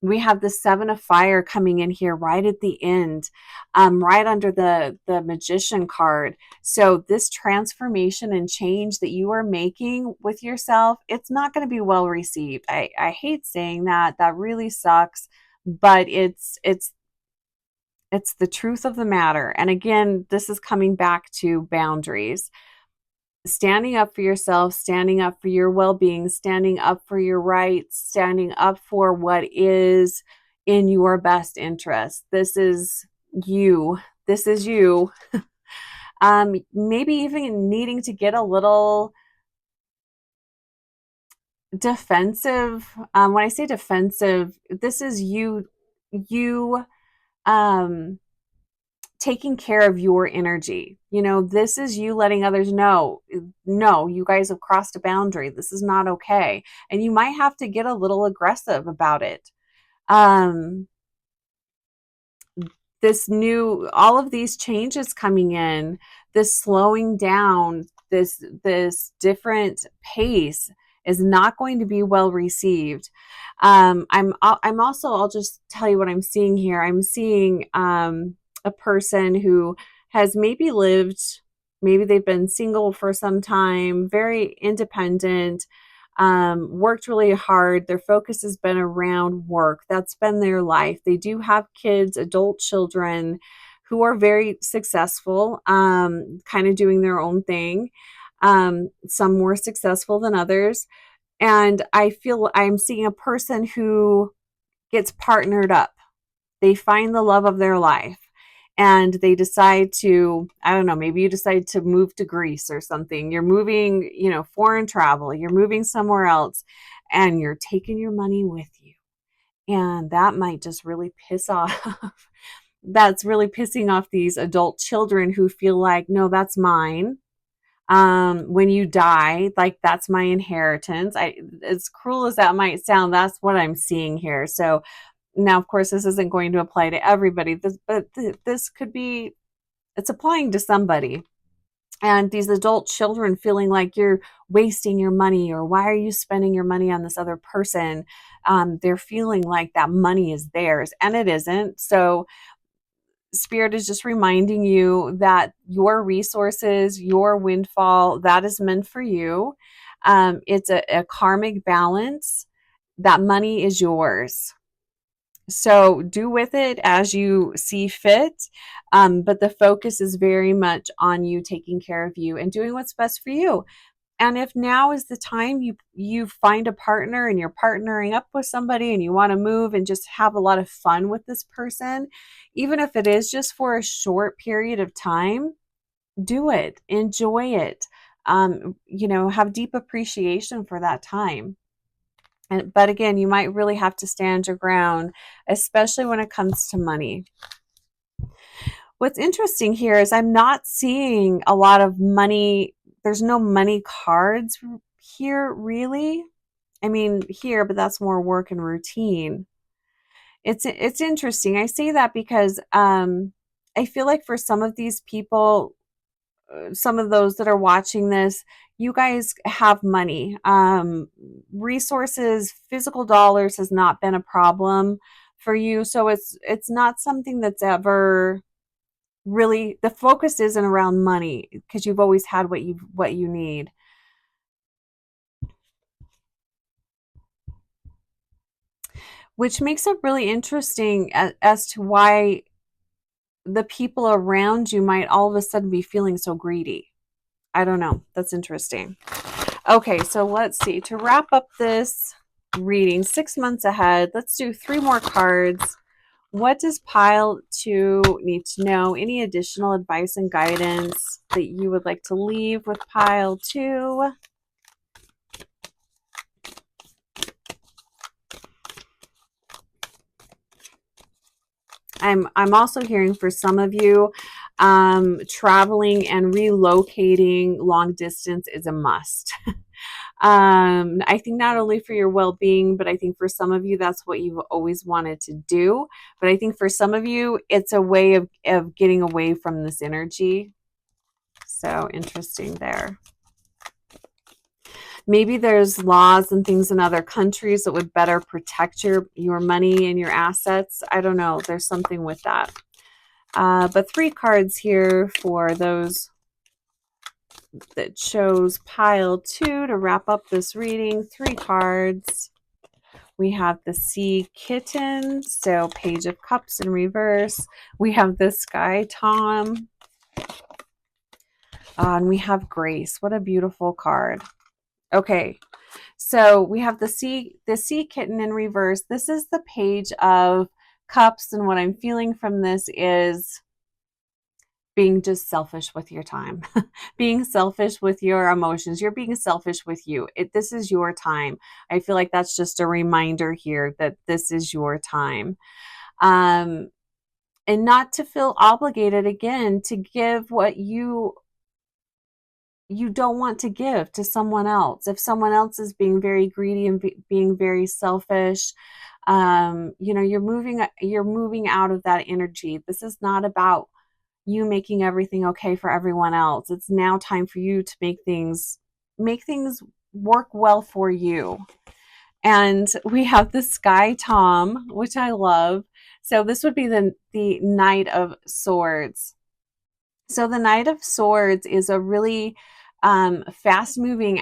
We have the 7 of fire coming in here right at the end, right under the magician card. So this transformation and change that you are making with yourself, it's not going to be well received. I hate saying that. That really sucks, but it's It's the truth of the matter. And again, this is coming back to boundaries. Standing up for yourself, standing up for your well-being, standing up for your rights, standing up for what is in your best interest. This is you. This is you. Maybe even needing to get a little defensive. When I say defensive, this is you um, taking care of your energy. You know, this is you letting others know, no, you guys have crossed a boundary. This is not okay. And you might have to get a little aggressive about it. Um, all of these changes coming in, this slowing down, this different pace is not going to be well received. I'm also, I'll just tell you what I'm seeing here. I'm seeing a person who has maybe they've been single for some time, very independent, worked really hard. Their focus has been around work. That's been their life. They do have kids, adult children who are very successful, kind of doing their own thing. Some more successful than others. And I feel I'm seeing a person who gets partnered up. They find the love of their life and they decide to, I don't know, maybe you decide to move to Greece or something. You're moving, foreign travel, you're moving somewhere else and you're taking your money with you. And that might just really piss off. That's really pissing off these adult children who feel like, no, that's mine. When you die, like that's my inheritance. As cruel as that might sound, that's what I'm seeing here. So now, of course, this isn't going to apply to everybody, but this could be, it's applying to somebody. And these adult children feeling like you're wasting your money, or why are you spending your money on this other person? They're feeling like that money is theirs and it isn't. So Spirit is just reminding you that your resources, your windfall, that is meant for you. It's a karmic balance. That money is yours. So do with it as you see fit. But the focus is very much on you taking care of you and doing what's best for you. And if now is the time you find a partner and you're partnering up with somebody and you want to move and just have a lot of fun with this person, even if it is just for a short period of time, do it, enjoy it, have deep appreciation for that time. But again, you might really have to stand your ground, especially when it comes to money. What's interesting here is I'm not seeing a lot of money. There's no money cards here, really. I mean, here, but that's more work and routine. It's interesting. I say that because I feel like for some of these people, some of those that are watching this, you guys have money. Resources, physical dollars has not been a problem for you. So it's not something that's ever really, the focus isn't around money because you've always had what you need. Which makes it really interesting as to why the people around you might all of a sudden be feeling so greedy. I don't know. That's interesting. Okay, so let's see. To wrap up this reading, 6 months ahead, let's do 3 more cards. What does pile 2 need to know? Any additional advice and guidance that you would like to leave with pile 2? I'm also hearing for some of you, traveling and relocating long distance is a must. I think not only for your well-being, but I think for some of you, that's what you've always wanted to do. But I think for some of you, it's a way of getting away from this energy. So interesting there. Maybe there's laws and things in other countries that would better protect your money and your assets. I don't know. There's something with that. But 3 cards here for those that chose pile 2 to wrap up this reading. 3 cards. We have the Sea Kitten, so Page of Cups in reverse. We have the Sky Tom. And we have Grace. What a beautiful card. Okay, so we have the Sea Kitten in reverse. This is the Page of Cups, and what I'm feeling from this is being just selfish with your time, being selfish with your emotions. You're being selfish with you. This is your time. I feel like that's just a reminder here that this is your time. And not to feel obligated again to give what you don't want to give to someone else. If someone else is being very greedy and being very selfish, you're moving out of that energy. This is not about you making everything okay for everyone else. It's now time for you to make things work well for you. And we have the Sky Tom, which I love. So this would be the Knight of Swords. So the Knight of Swords is a really fast-moving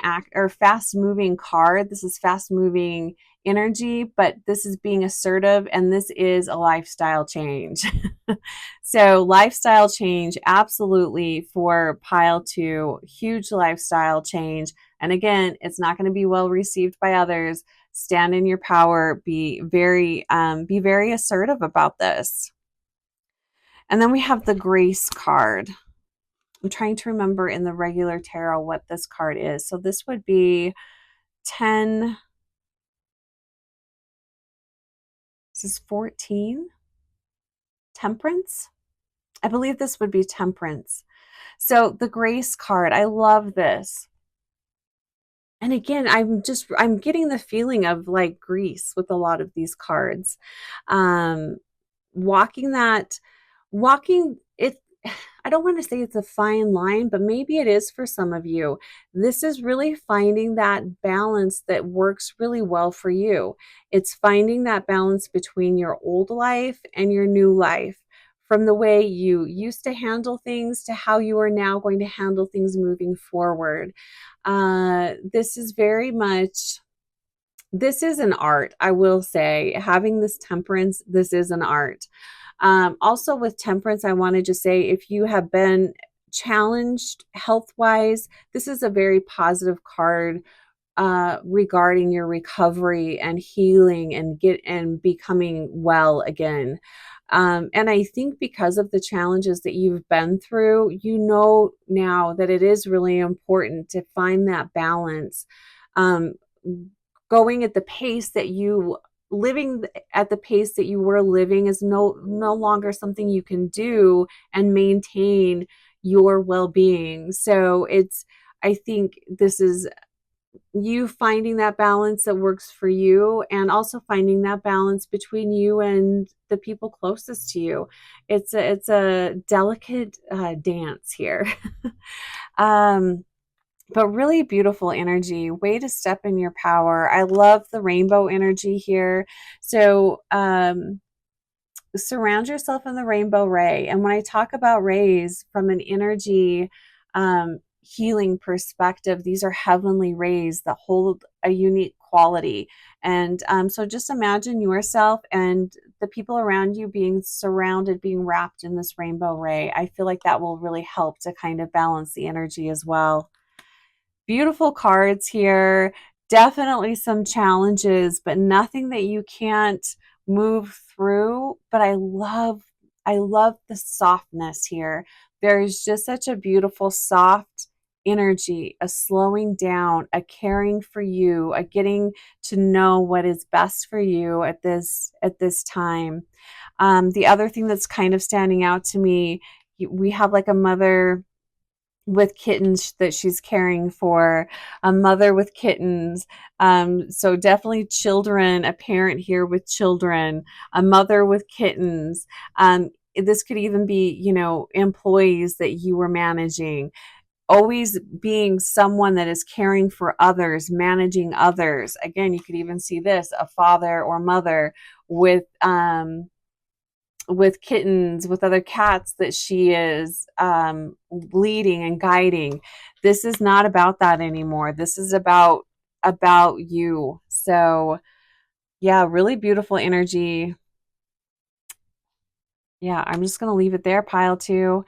card. This is fast-moving energy, but this is being assertive, and this is a lifestyle change. So lifestyle change, absolutely, for pile 2, huge lifestyle change. And again, it's not going to be well received by others. Stand in your power. Be very assertive about this. And then we have the Grace card. I'm trying to remember in the regular tarot what this card is. So this would be 10. This is 14. Temperance. I believe this would be Temperance. So the Grace card, I love this. And again, I'm getting the feeling of like Greece with a lot of these cards. Walking it, I don't want to say it's a fine line, but maybe it is for some of you. This is really finding that balance that works really well for you. It's finding that balance between your old life and your new life, from the way you used to handle things to how you are now going to handle things moving forward. This is an art, I will say. Having this Temperance, this is an art. Also with Temperance, I want to just say, if you have been challenged health-wise, this is a very positive card regarding your recovery and healing and becoming well again. And I think because of the challenges that you've been through, you know now that it is really important to find that balance. Going at the pace that living at the pace that you were living is no longer something you can do and maintain your well-being. So I think this is you finding that balance that works for you, and also finding that balance between you and the people closest to you. It's a delicate dance here. But really beautiful energy, way to step in your power. I love the rainbow energy here. So surround yourself in the rainbow ray. And when I talk about rays from an energy healing perspective, these are heavenly rays that hold a unique quality. And so just imagine yourself and the people around you being surrounded, being wrapped in this rainbow ray. I feel like that will really help to kind of balance the energy as well. Beautiful cards here. Definitely some challenges, but nothing that you can't move through. But I love the softness here. There's just such a beautiful soft energy, a slowing down, a caring for you, a getting to know what is best for you at this time. The other thing that's kind of standing out to me, we have like a mother with kittens that she's caring for, a mother with kittens. So definitely children, a parent here with children, a mother with kittens. This could even be, employees that you were managing. Always being someone that is caring for others, managing others. Again, you could even see this, a father or mother with kittens, with other cats that she is leading and guiding. This is not about that anymore. This is about you. So Yeah, really beautiful energy. Yeah, I'm just going to leave it there, pile two.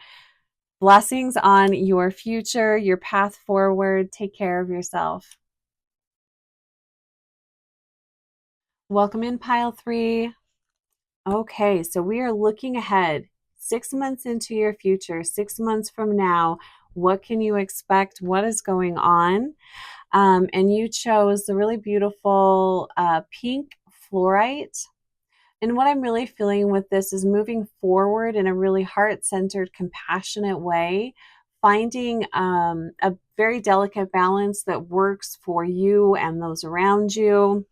Blessings on your future, your path forward. Take care of yourself. Welcome in, pile three. Okay, so we are looking ahead 6 months into your future, 6 months from now. What can you expect? What is going on? And you chose the really beautiful pink fluorite. And what I'm really feeling with this is moving forward in a really heart-centered, compassionate way, finding a very delicate balance that works for you and those around you.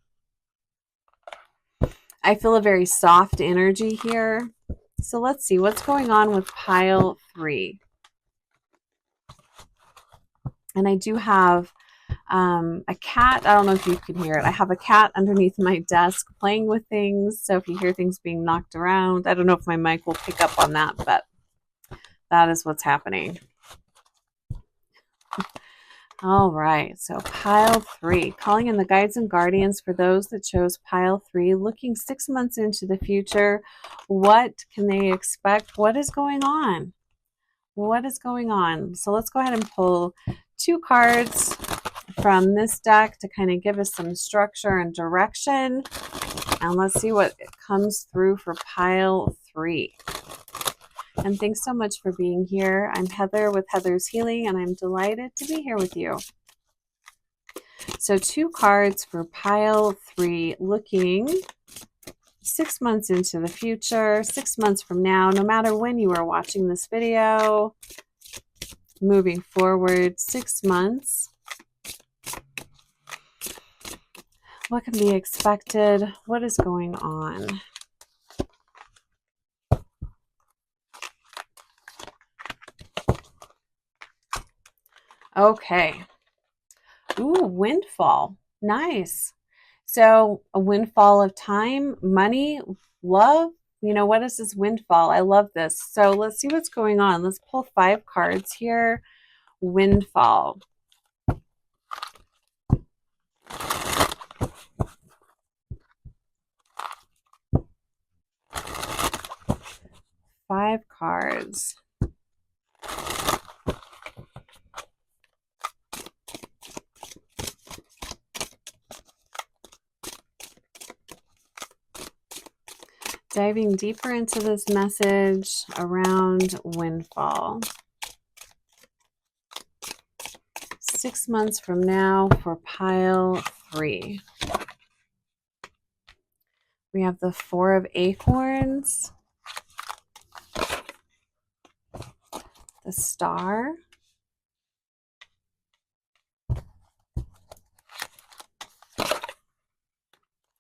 I feel a very soft energy here. So let's see what's going on with pile three. And I do have a cat. I don't know if you can hear it. I have a cat underneath my desk playing with things. So if you hear things being knocked around, I don't know if my mic will pick up on that, but that is what's happening. All right, so pile three, calling in the guides and guardians for those that chose pile three, looking 6 months into the future. What can they expect? What is going on? What is going on? So let's go ahead and pull two cards from this deck to kind of give us some structure and direction. And let's see what comes through for pile three. And thanks so much for being here. I'm Heather with Heather's Healing, and I'm delighted to be here with you. So two cards for pile three, looking 6 months into the future, 6 months from now, no matter when you are watching this video, moving forward 6 months. What can be expected? What is going on? Okay. Ooh, windfall. Nice. So a windfall of time, money, love. You know, what is this windfall? I love this. So let's see what's going on. Let's pull 5 cards here. Windfall. Five cards. Diving deeper into this message around windfall. 6 months from now for pile three. We have the 4 of acorns, the star,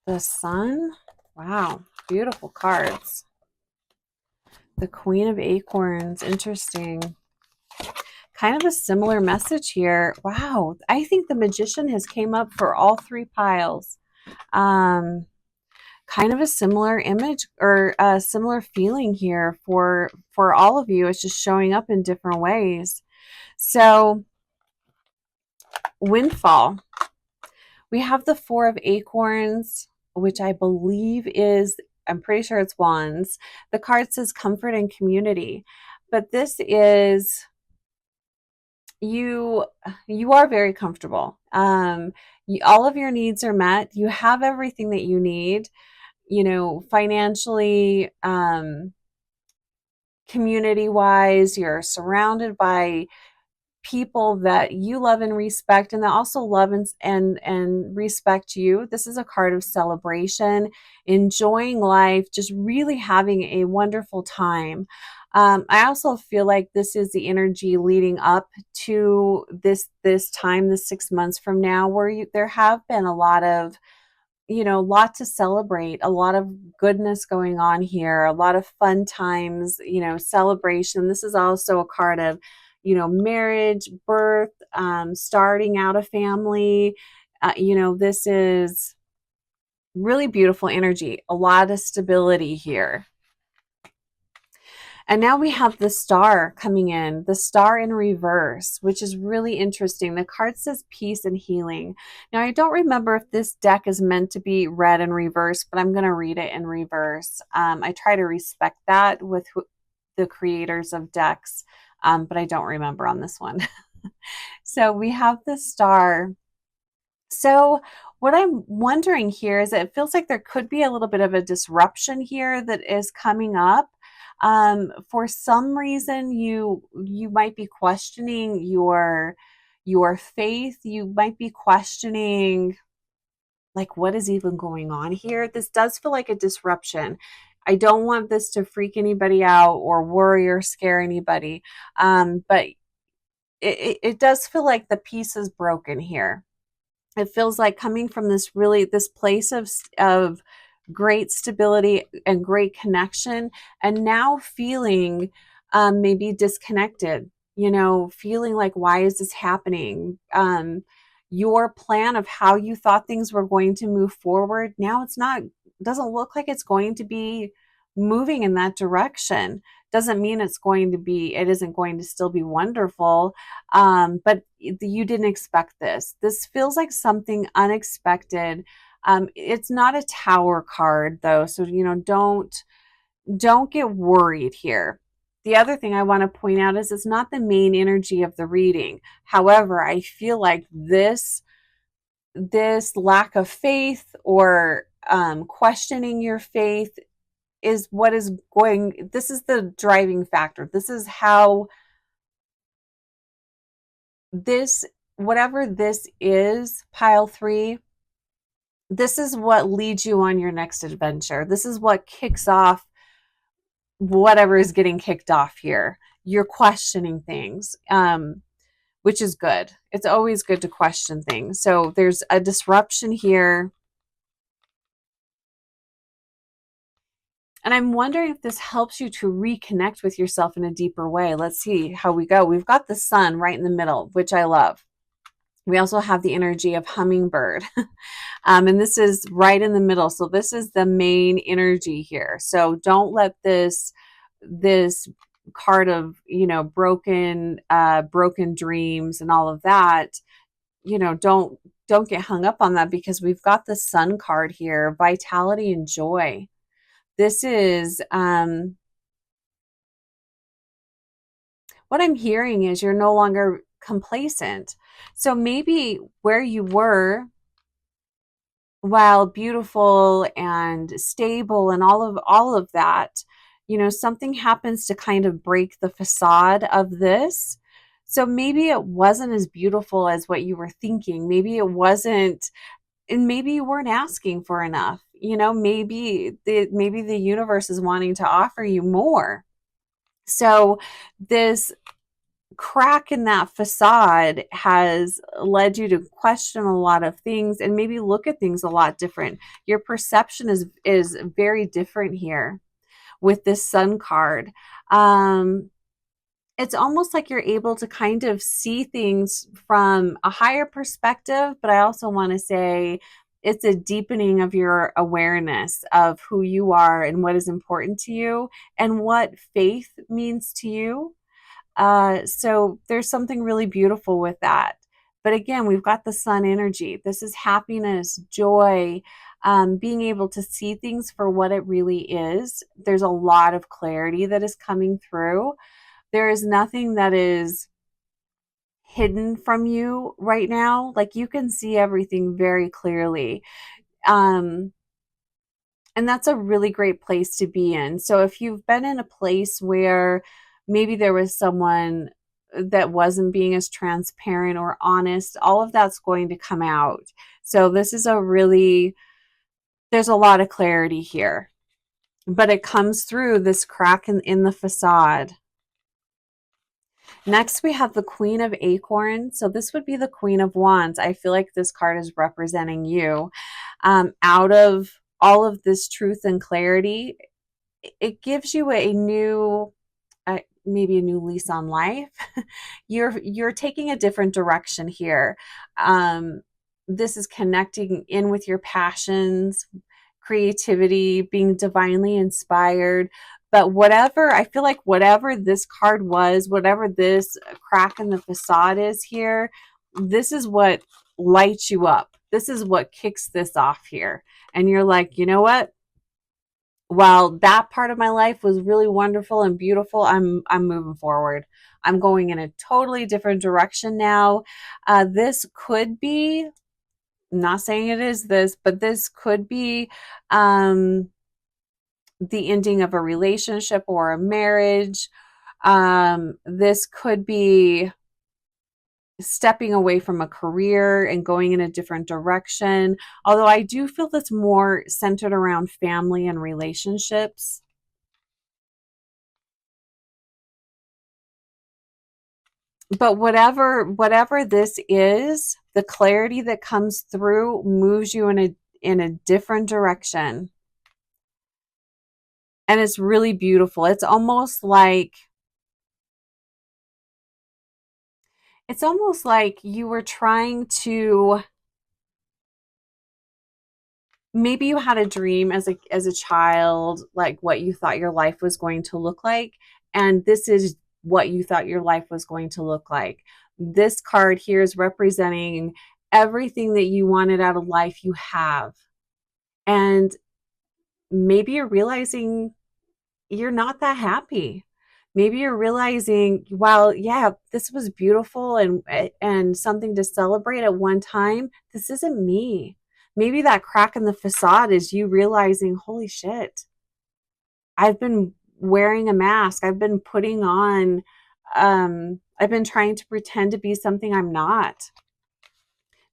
the sun. Wow, beautiful cards. The Queen of Acorns, interesting. Kind of a similar message here. Wow, I think the Magician has came up for all 3 piles. Kind of a similar image or a similar feeling here for all of you. It's just showing up in different ways. So windfall. We have the 4 of acorns, which I believe is, I'm pretty sure it's wands. The card says comfort and community, but this is you are very comfortable. All of your needs are met. You have everything that you need, you know, financially, community wise. You're surrounded by people that you love and respect, and that also love and respect you. This is a card of celebration, enjoying life, just really having a wonderful time. I also feel like this is the energy leading up to this time, the 6 months from now, where there have been a lot of, you know, a lot to celebrate, a lot of goodness going on here, a lot of fun times, you know, celebration. This is also a card of, you know, marriage, birth, starting out a family. You know, this is really beautiful energy, a lot of stability here. And now we have the star coming in, the star in reverse, which is really interesting. The card says peace and healing. Now, I don't remember if this deck is meant to be read in reverse, but I'm going to read it in reverse. I try to respect that with the creators of decks, but I don't remember on this one. So we have the star. So what I'm wondering here is that it feels like there could be a little bit of a disruption here that is coming up. For some reason, you might be questioning your faith. You might be questioning like what is even going on here. This does feel like a disruption. I don't want this to freak anybody out or worry or scare anybody, but it does feel like the piece is broken here. It feels like coming from this place of great stability and great connection, and now feeling maybe disconnected, feeling like, why is this happening? Your plan of how you thought things were going to move forward, now doesn't look like it's going to be moving in that direction. Doesn't mean it isn't going to still be wonderful, but you didn't expect this. This feels like something unexpected. It's not a tower card though, so don't get worried here. The other thing I want to point out is it's not the main energy of the reading. However, I feel like this lack of faith or questioning your faith is what is going, this is the driving factor. This is how this, whatever this is, pile 3, this is what leads you on your next adventure. This is what kicks off whatever is getting kicked off here. You're questioning things, which is good. It's always good to question things. So there's a disruption here. And I'm wondering if this helps you to reconnect with yourself in a deeper way. Let's see how we go. We've got the sun right in the middle, which I love. We also have the energy of hummingbird. And this is right in the middle. So this is the main energy here. So don't let this card of, broken dreams and all of that, don't get hung up on that, because we've got the sun card here, vitality and joy. This is what I'm hearing is you're no longer complacent. So maybe where you were, while beautiful and stable and all of that, something happens to kind of break the facade of this. So maybe it wasn't as beautiful as what you were thinking. Maybe it wasn't, and maybe you weren't asking for enough. Maybe the universe is wanting to offer you more. So this crack in that facade has led you to question a lot of things and maybe look at things a lot different. Your perception is very different here with this sun card. It's almost like you're able to kind of see things from a higher perspective, but I also want to say it's a deepening of your awareness of who you are and what is important to you and what faith means to you. So there's something really beautiful with that. But again, we've got the sun energy. This is happiness, joy, being able to see things for what it really is. There's a lot of clarity that is coming through. There is nothing that is hidden from you right now. Like, you can see everything very clearly. And that's a really great place to be in. So if you've been in a place where maybe there was someone that wasn't being as transparent or honest, all of that's going to come out. So this is there's a lot of clarity here, but it comes through this crack in the facade. Next, we have the Queen of Acorns. So this would be the Queen of Wands. I feel like this card is representing you. Out of all of this truth and clarity, it gives you a new, maybe a new lease on life. You're taking a different direction here. This is connecting in with your passions, creativity, being divinely inspired, But whatever, I feel like whatever this card was, whatever this crack in the facade is here, this is what lights you up. This is what kicks this off here. And you're like, you know what? While that part of my life was really wonderful and beautiful, I'm moving forward. I'm going in a totally different direction now. This could be, I'm not saying it is this, but this could be the ending of a relationship or a marriage. This could be stepping away from a career and going in a different direction. Although I do feel that's more centered around family and relationships. But whatever this is, the clarity that comes through moves you in a different direction. And it's really beautiful. It's almost like you were trying to, maybe you had a dream as a child, like what you thought your life was going to look like, and this is what you thought your life was going to look like. This card here is representing everything that you wanted out of life you have. And maybe you're realizing you're not that happy. Maybe you're realizing, well, yeah, this was beautiful and something to celebrate at one time. This isn't me. Maybe that crack in the facade is you realizing, holy shit, I've been wearing a mask. I've been putting on, I've been trying to pretend to be something I'm not.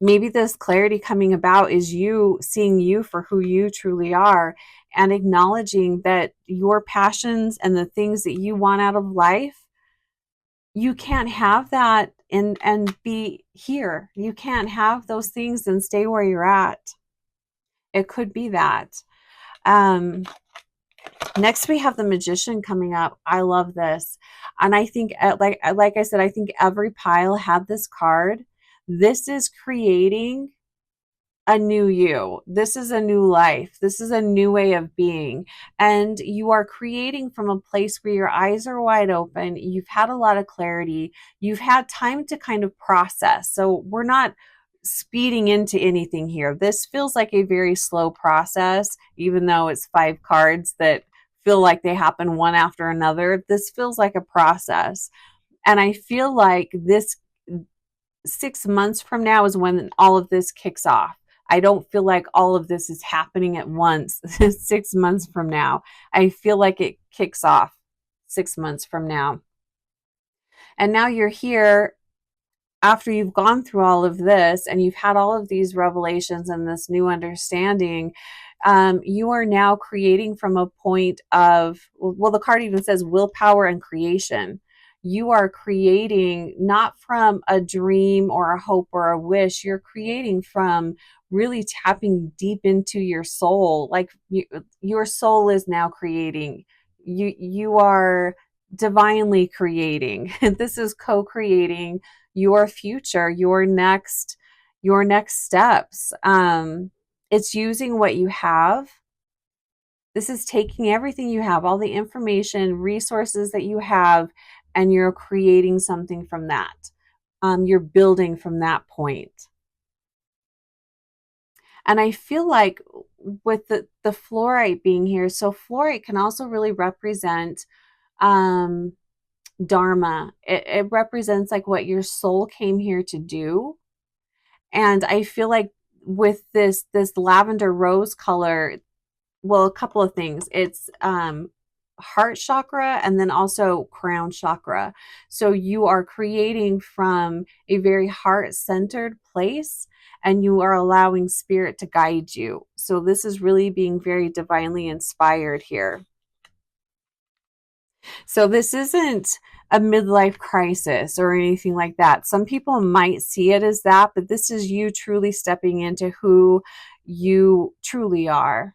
Maybe this clarity coming about is you seeing you for who you truly are and acknowledging that your passions and the things that you want out of life, you can't have that and be here. You can't have those things and stay where you're at. It could be that. Next, we have the Magician coming up. I love this. And I think, like I said, I think every pile had this card. This is creating a new you. This is a new life. This is a new way of being. And you are creating from a place where your eyes are wide open. You've had a lot of clarity. You've had time to kind of process. So we're not speeding into anything here. This feels like a very slow process, even though it's 5 cards that feel like they happen one after another. This feels like a process. And I feel like this 6 months from now is when all of this kicks off. I don't feel like all of this is happening at once 6 months from now. I feel like it kicks off 6 months from now. And now you're here after you've gone through all of this and you've had all of these revelations and this new understanding. You are now creating from a point of, well, the card even says willpower and creation. You are creating not from a dream or a hope or a wish. You're creating from really tapping deep into your soul. Like your soul is now creating. You are divinely creating. This is co-creating your future, your next steps. It's using what you have. This is taking everything you have, all the information, resources that you have, and you're creating something from that. You're building from that point. And I feel like with the fluorite being here, so fluorite can also really represent dharma. It represents like what your soul came here to do. And I feel like with this lavender rose color, well, a couple of things. It's heart chakra and then also crown chakra. So you are creating from a very heart-centered place and you are allowing spirit to guide you. So this is really being very divinely inspired here. So this isn't a midlife crisis or anything like that. Some people might see it as that, but this is you truly stepping into who you truly are.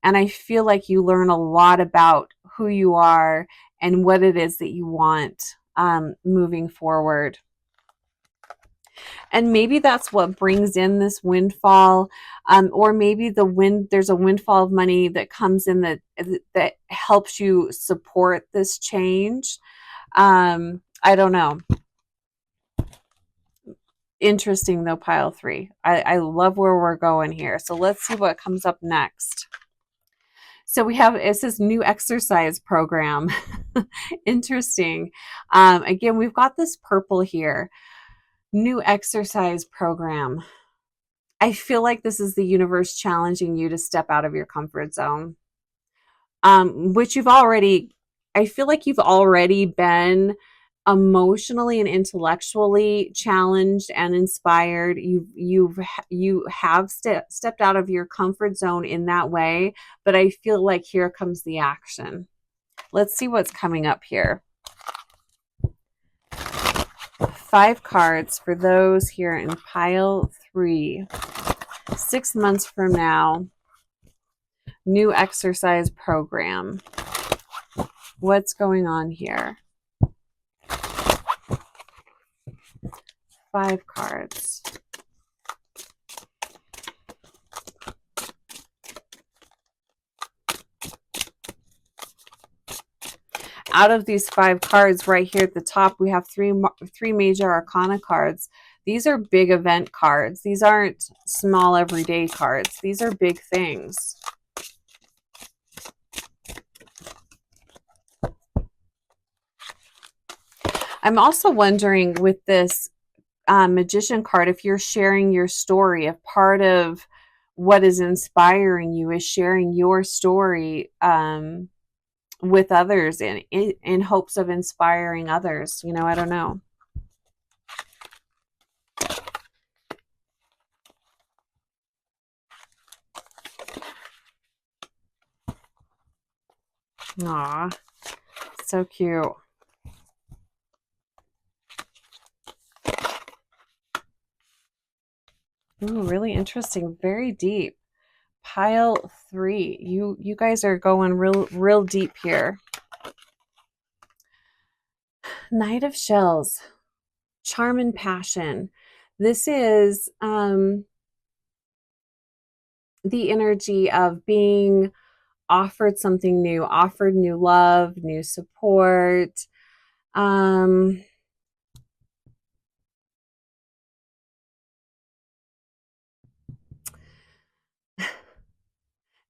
And I feel like you learn a lot about who you are and what it is that you want moving forward. And maybe that's what brings in this windfall, or maybe there's a windfall of money that comes in that helps you support this change. I don't know. Interesting though, pile three. I love where we're going here. So let's see what comes up next. So we have, it says new exercise program. Interesting. Again, we've got this purple here. New exercise program. I feel like this is the universe challenging you to step out of your comfort zone, which I feel like you've already been emotionally and intellectually challenged and inspired. You have stepped out of your comfort zone in that way, but I feel like here comes the action. Let's see what's coming up here. 5 cards for those here in pile 3. 6 months from now, new exercise program. What's going on here? 5 cards. Out of these 5 cards right here at the top, we have three major arcana cards. These are big event cards. These aren't small everyday cards. These are big things. I'm also wondering with this magician card, if you're sharing your story, if part of what is inspiring you is sharing your story with others in hopes of inspiring others. You know, I don't know. Aw, so cute. Ooh, really interesting. Very deep. Pile 3. You guys are going real deep here. Knight of Shells. Charm and passion. This is the energy of being offered something new, offered new love, new support.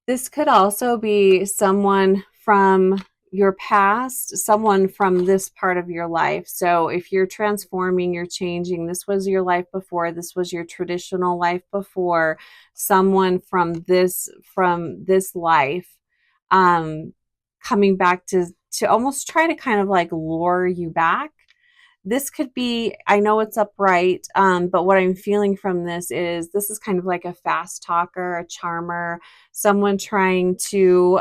This could also be someone from your past, someone from this part of your life. So if you're transforming, you're changing, this was your life before, this was your traditional life before, someone from this life coming back to almost try to kind of like lure you back. This could be, I know it's upright, but what I'm feeling from this is kind of like a fast talker, a charmer, someone trying to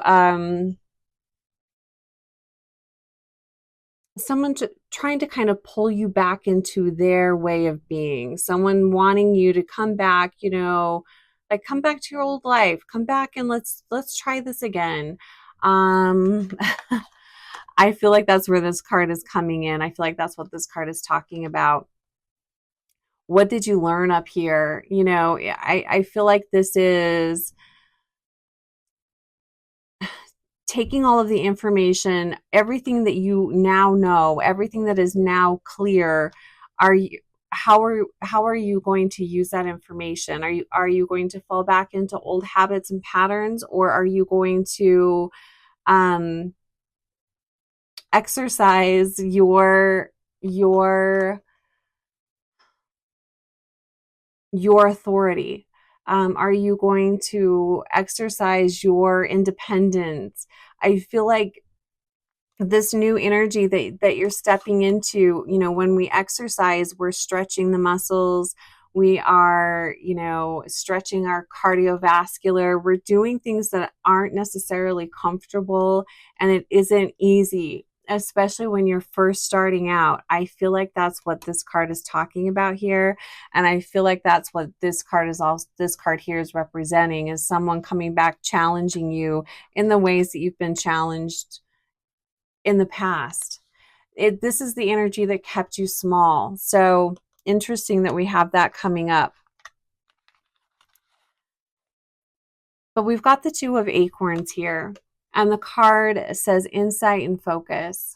kind of pull you back into their way of being, someone wanting you to come back, you know, like come back to your old life, come back and let's try this again. I feel like that's where this card is coming in. I feel like that's what this card is talking about. What did you learn up here? You know, I feel like this is taking all of the information, everything that you now know, everything that is now clear. How are you going to use that information? Are you going to fall back into old habits and patterns, or are you going to exercise your authority? Are you going to exercise your independence? I feel like this new energy that you're stepping into, you know, when we exercise, we're stretching the muscles. We are, you know, stretching our cardiovascular. We're doing things that aren't necessarily comfortable, and it isn't easy, especially when you're first starting out. I feel like that's what this card is talking about here. And I feel like that's what this card here is representing, is someone coming back, challenging you in the ways that you've been challenged in the past. This is the energy that kept you small. So interesting that we have that coming up. But we've got the Two of Acorns here, and the card says insight and focus.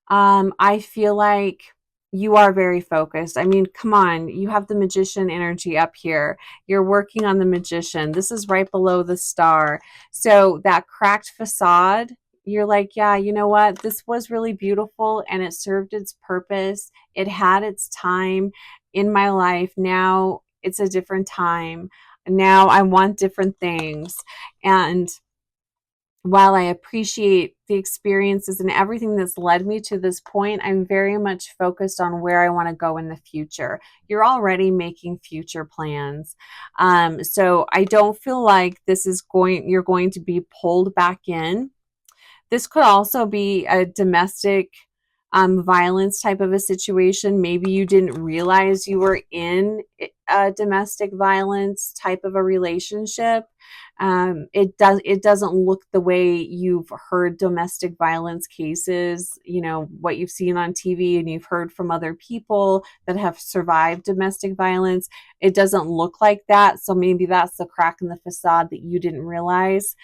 I feel like you are very focused. I mean, come on, you have the Magician energy up here. You're working on the Magician. This is right below the Star. So that cracked facade, you're like, yeah, you know what? This was really beautiful and it served its purpose. It had its time in my life. Now it's a different time. Now I want different things. And while I appreciate the experiences and everything that's led me to this point, I'm very much focused on where I want to go in the future. You're already making future plans. So I don't feel like you're going to be pulled back in. This could also be a domestic violence type of a situation. Maybe you didn't realize you were in a domestic violence type of a relationship. It doesn't look the way you've heard domestic violence cases, you know, what you've seen on TV and you've heard from other people that have survived domestic violence. It doesn't look like that. So maybe that's the crack in the facade that you didn't realize.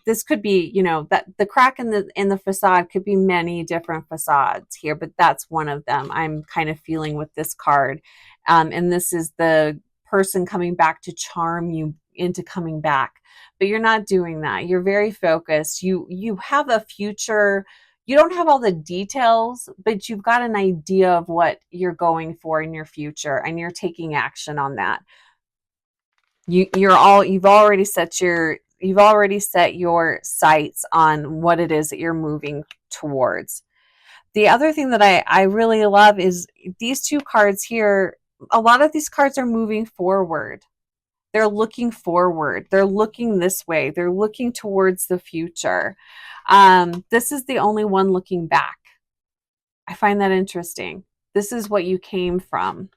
This could be, you know, that the crack in the facade could be many different facades here, but that's one of them I'm kind of feeling with this card. And this is the person coming back to charm you into coming back, but you're not doing that. You're very focused. You have a future. You don't have all the details, but you've got an idea of what you're going for in your future, and you're taking action on that. You've already set your sights on what it is that you're moving towards. The other thing that I really love is these two cards here. A lot of these cards are moving forward. They're looking forward. They're looking this way. They're looking towards the future. This is the only one looking back. I find that interesting. This is what you came from.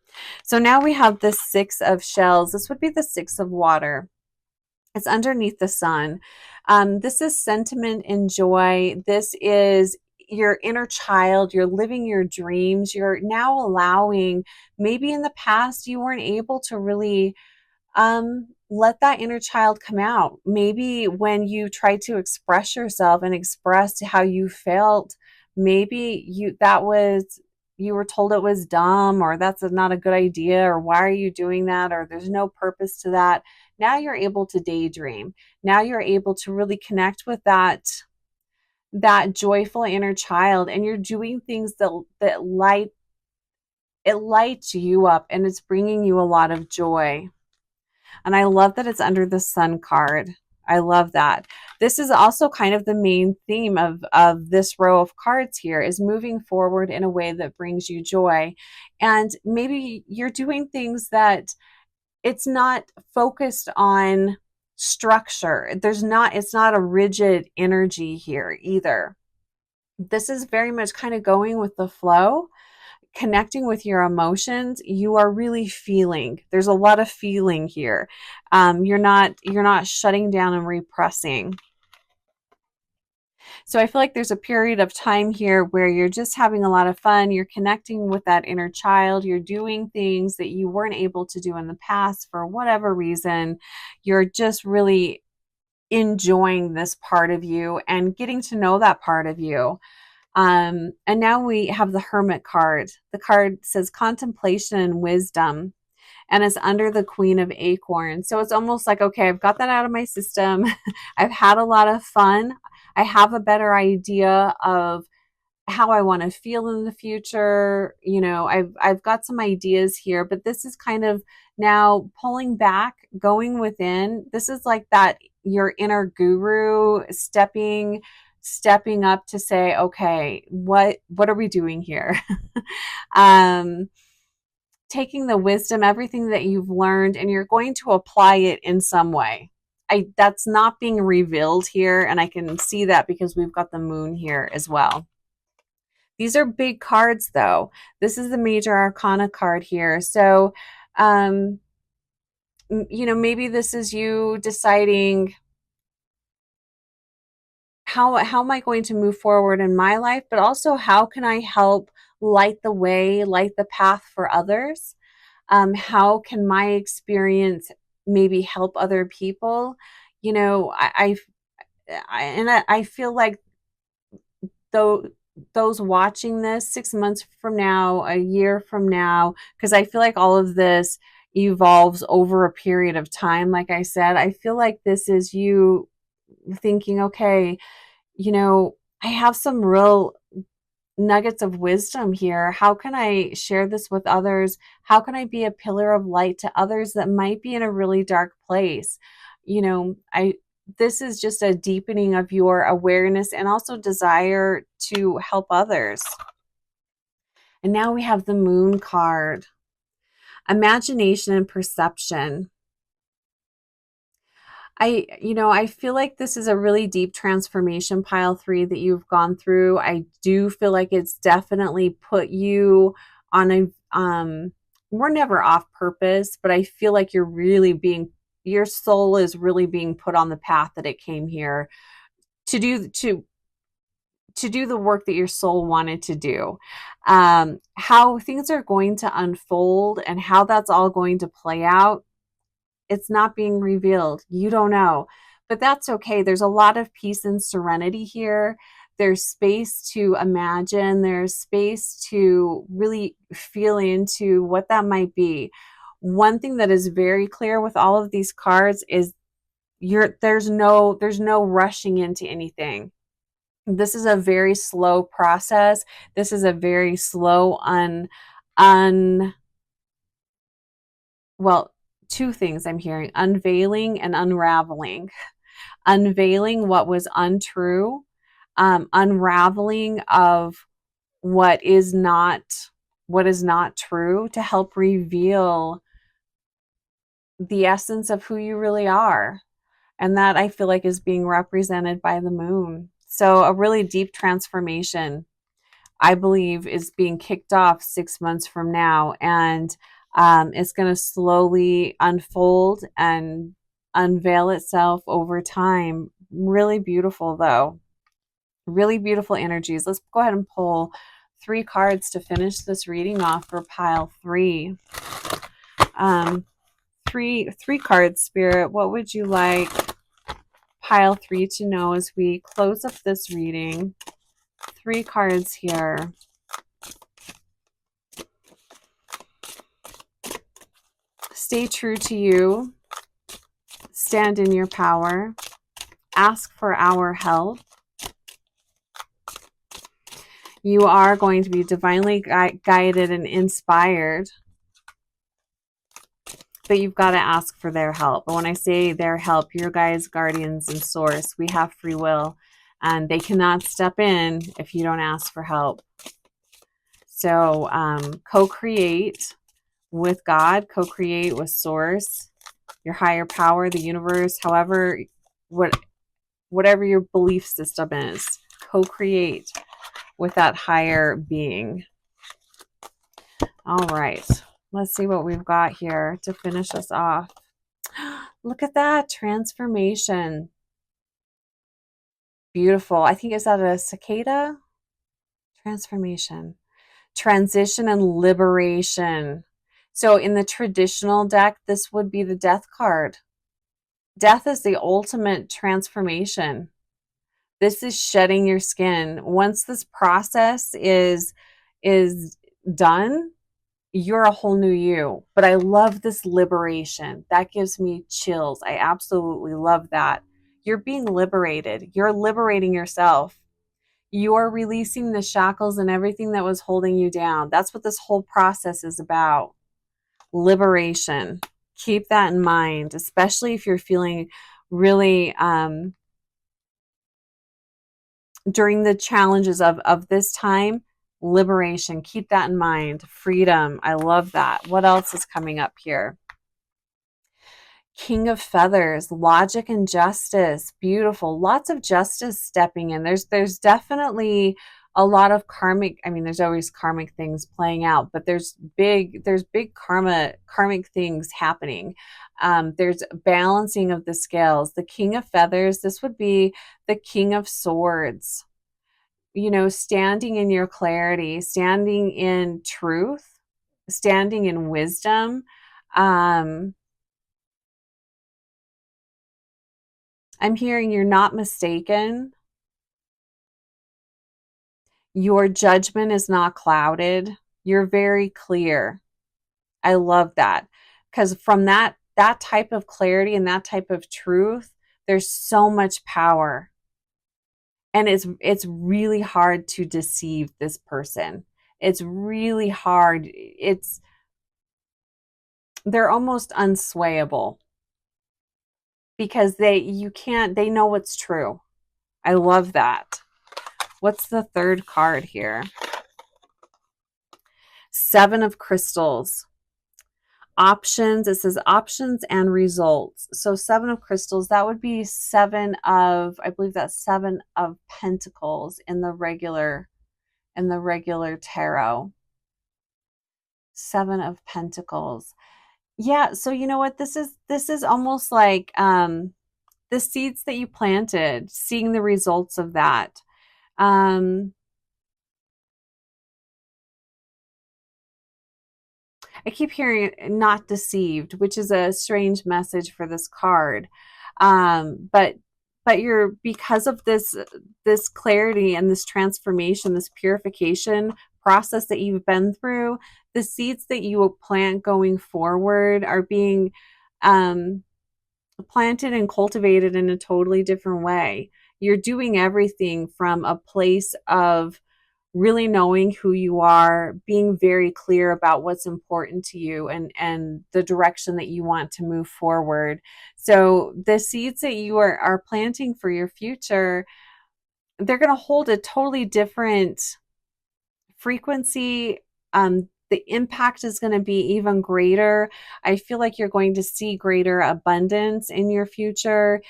So now we have the Six of Shells. This would be the Six of Water. It's underneath the sun. This is sentiment and joy. This is your inner child. You're living your dreams. You're now allowing, maybe in the past you weren't able to really let that inner child come out. Maybe when you tried to express yourself and express how you felt, maybe you were told it was dumb, or that's not a good idea, or why are you doing that, or there's no purpose to that. Now you're able to daydream. Now you're able to really connect with that joyful inner child, and you're doing things that lights you up, and it's bringing you a lot of joy. And I love that it's under the sun card. I love that. This is also kind of the main theme of this row of cards here, is moving forward in a way that brings you joy. And maybe you're doing things that it's not focused on structure. It's not a rigid energy here either. This is very much kind of going with the flow, connecting with your emotions. You are really feeling. There's a lot of feeling here. You're not shutting down and repressing. So I feel like there's a period of time here where you're just having a lot of fun. You're connecting with that inner child. You're doing things that you weren't able to do in the past for whatever reason. You're just really enjoying this part of you and getting to know that part of you. And now we have the Hermit card. The card says contemplation and wisdom, and it's under the Queen of Acorns. So it's almost like, okay, I've got that out of my system. I've had a lot of fun. I have a better idea of how I want to feel in the future. You know, I've got some ideas here, but this is kind of now pulling back, going within. This is like that, your inner guru stepping up to say, okay, what are we doing here? Taking the wisdom, everything that you've learned, and you're going to apply it in some way. That's not being revealed here, and I can see that because we've got the moon here as well. These are big cards, though. This is the major arcana card here. So, you know, maybe this is you deciding, how am I going to move forward in my life, but also how can I help light the way, light the path for others? How can my experience maybe help other people? You know, I feel like though those watching this 6 months from now, a year from now, because I feel like all of this evolves over a period of time. Like I said, I feel like this is you thinking, okay, you know, I have some real nuggets of wisdom here. How can I share this with others? How can I be a pillar of light to others that might be in a really dark place? You know, I this is just a deepening of your awareness and also desire to help others. And now we have the Moon card. Imagination and perception. I feel like this is a really deep transformation, pile 3, that you've gone through. I do feel like it's definitely put you on we're never off purpose, but I feel like your soul is really being put on the path that it came here to do, to do the work that your soul wanted to do. How things are going to unfold and how that's all going to play out, it's not being revealed. You don't know, but that's okay. There's a lot of peace and serenity here. There's space to imagine. There's space to really feel into what that might be. One thing that is very clear with all of these cards is there's no rushing into anything. This is a very slow process. This is a very slow un well, two things I'm hearing: unveiling and unraveling. Unveiling what was untrue, unraveling of what is not true, to help reveal the essence of who you really are. And that, I feel like, is being represented by the moon. So a really deep transformation, I believe, is being kicked off 6 months from now, and it's going to slowly unfold and unveil itself over time. Really beautiful, though. Really beautiful energies. Let's go ahead and pull 3 cards to finish this reading off for pile 3. Three cards, Spirit. What would you like pile 3 to know as we close up this reading? 3 cards here. Stay true to you. Stand in your power. Ask for our help. You are going to be divinely guided and inspired, but you've got to ask for their help. But when I say their help, your guides, guardians, and source, we have free will, and they cannot step in if you don't ask for help. So co-create with God, co-create with source, your higher power, the universe, however, whatever your belief system is, co-create with that higher being. All right, let's see what we've got here to finish us off. Look at that transformation. Beautiful. I think, is that a cicada? Transformation, transition, and liberation. So in the traditional deck, this would be the death card. Death is the ultimate transformation. This is shedding your skin. Once this process is done, you're a whole new you. But I love this liberation. That gives me chills. I absolutely love that. You're being liberated. You're liberating yourself. You're releasing the shackles and everything that was holding you down. That's what this whole process is about. Liberation. Keep that in mind, especially if you're feeling really during the challenges of this time. Liberation. Keep that in mind. Freedom. I love that. What else is coming up here? King of Feathers, logic and justice. Beautiful. Lots of justice stepping in. There's definitely a lot of karmic, I mean, there's always karmic things playing out, but there's big karmic things happening. There's balancing of the scales. The King of Feathers, this would be the King of Swords. standing in your clarity, standing in truth, standing in wisdom. I'm hearing you're not mistaken. Your judgment is not clouded. You're very clear. I love that, because from that type of clarity and that type of truth, there's so much power. And it's really hard to deceive this person. It's really hard. They're almost unswayable because they know what's true. I love that. What's the third card here? Seven of Crystals. Options. It says options and results. So seven of crystals, that would be I believe that's 7 of Pentacles in the regular tarot. 7 of Pentacles. Yeah, so you know what? This is almost like the seeds that you planted, seeing the results of that. I keep hearing not deceived, which is a strange message for this card. But you're, because of this clarity and this transformation, this purification process that you've been through, the seeds that you plant going forward are being planted and cultivated in a totally different way. You're doing everything from a place of really knowing who you are, being very clear about what's important to you and the direction that you want to move forward. So the seeds that you are planting for your future, they're going to hold a totally different frequency. The impact is going to be even greater. I feel like you're going to see greater abundance in your future.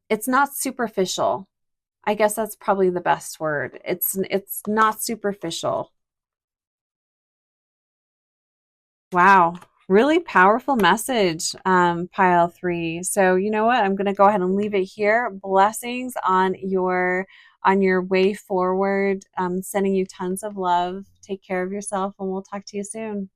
It's not superficial. I guess that's probably the best word. It's not superficial. Wow. Really powerful message, pile 3. So you know what? I'm going to go ahead and leave it here. Blessings on your way forward. Sending you tons of love. Take care of yourself, and we'll talk to you soon.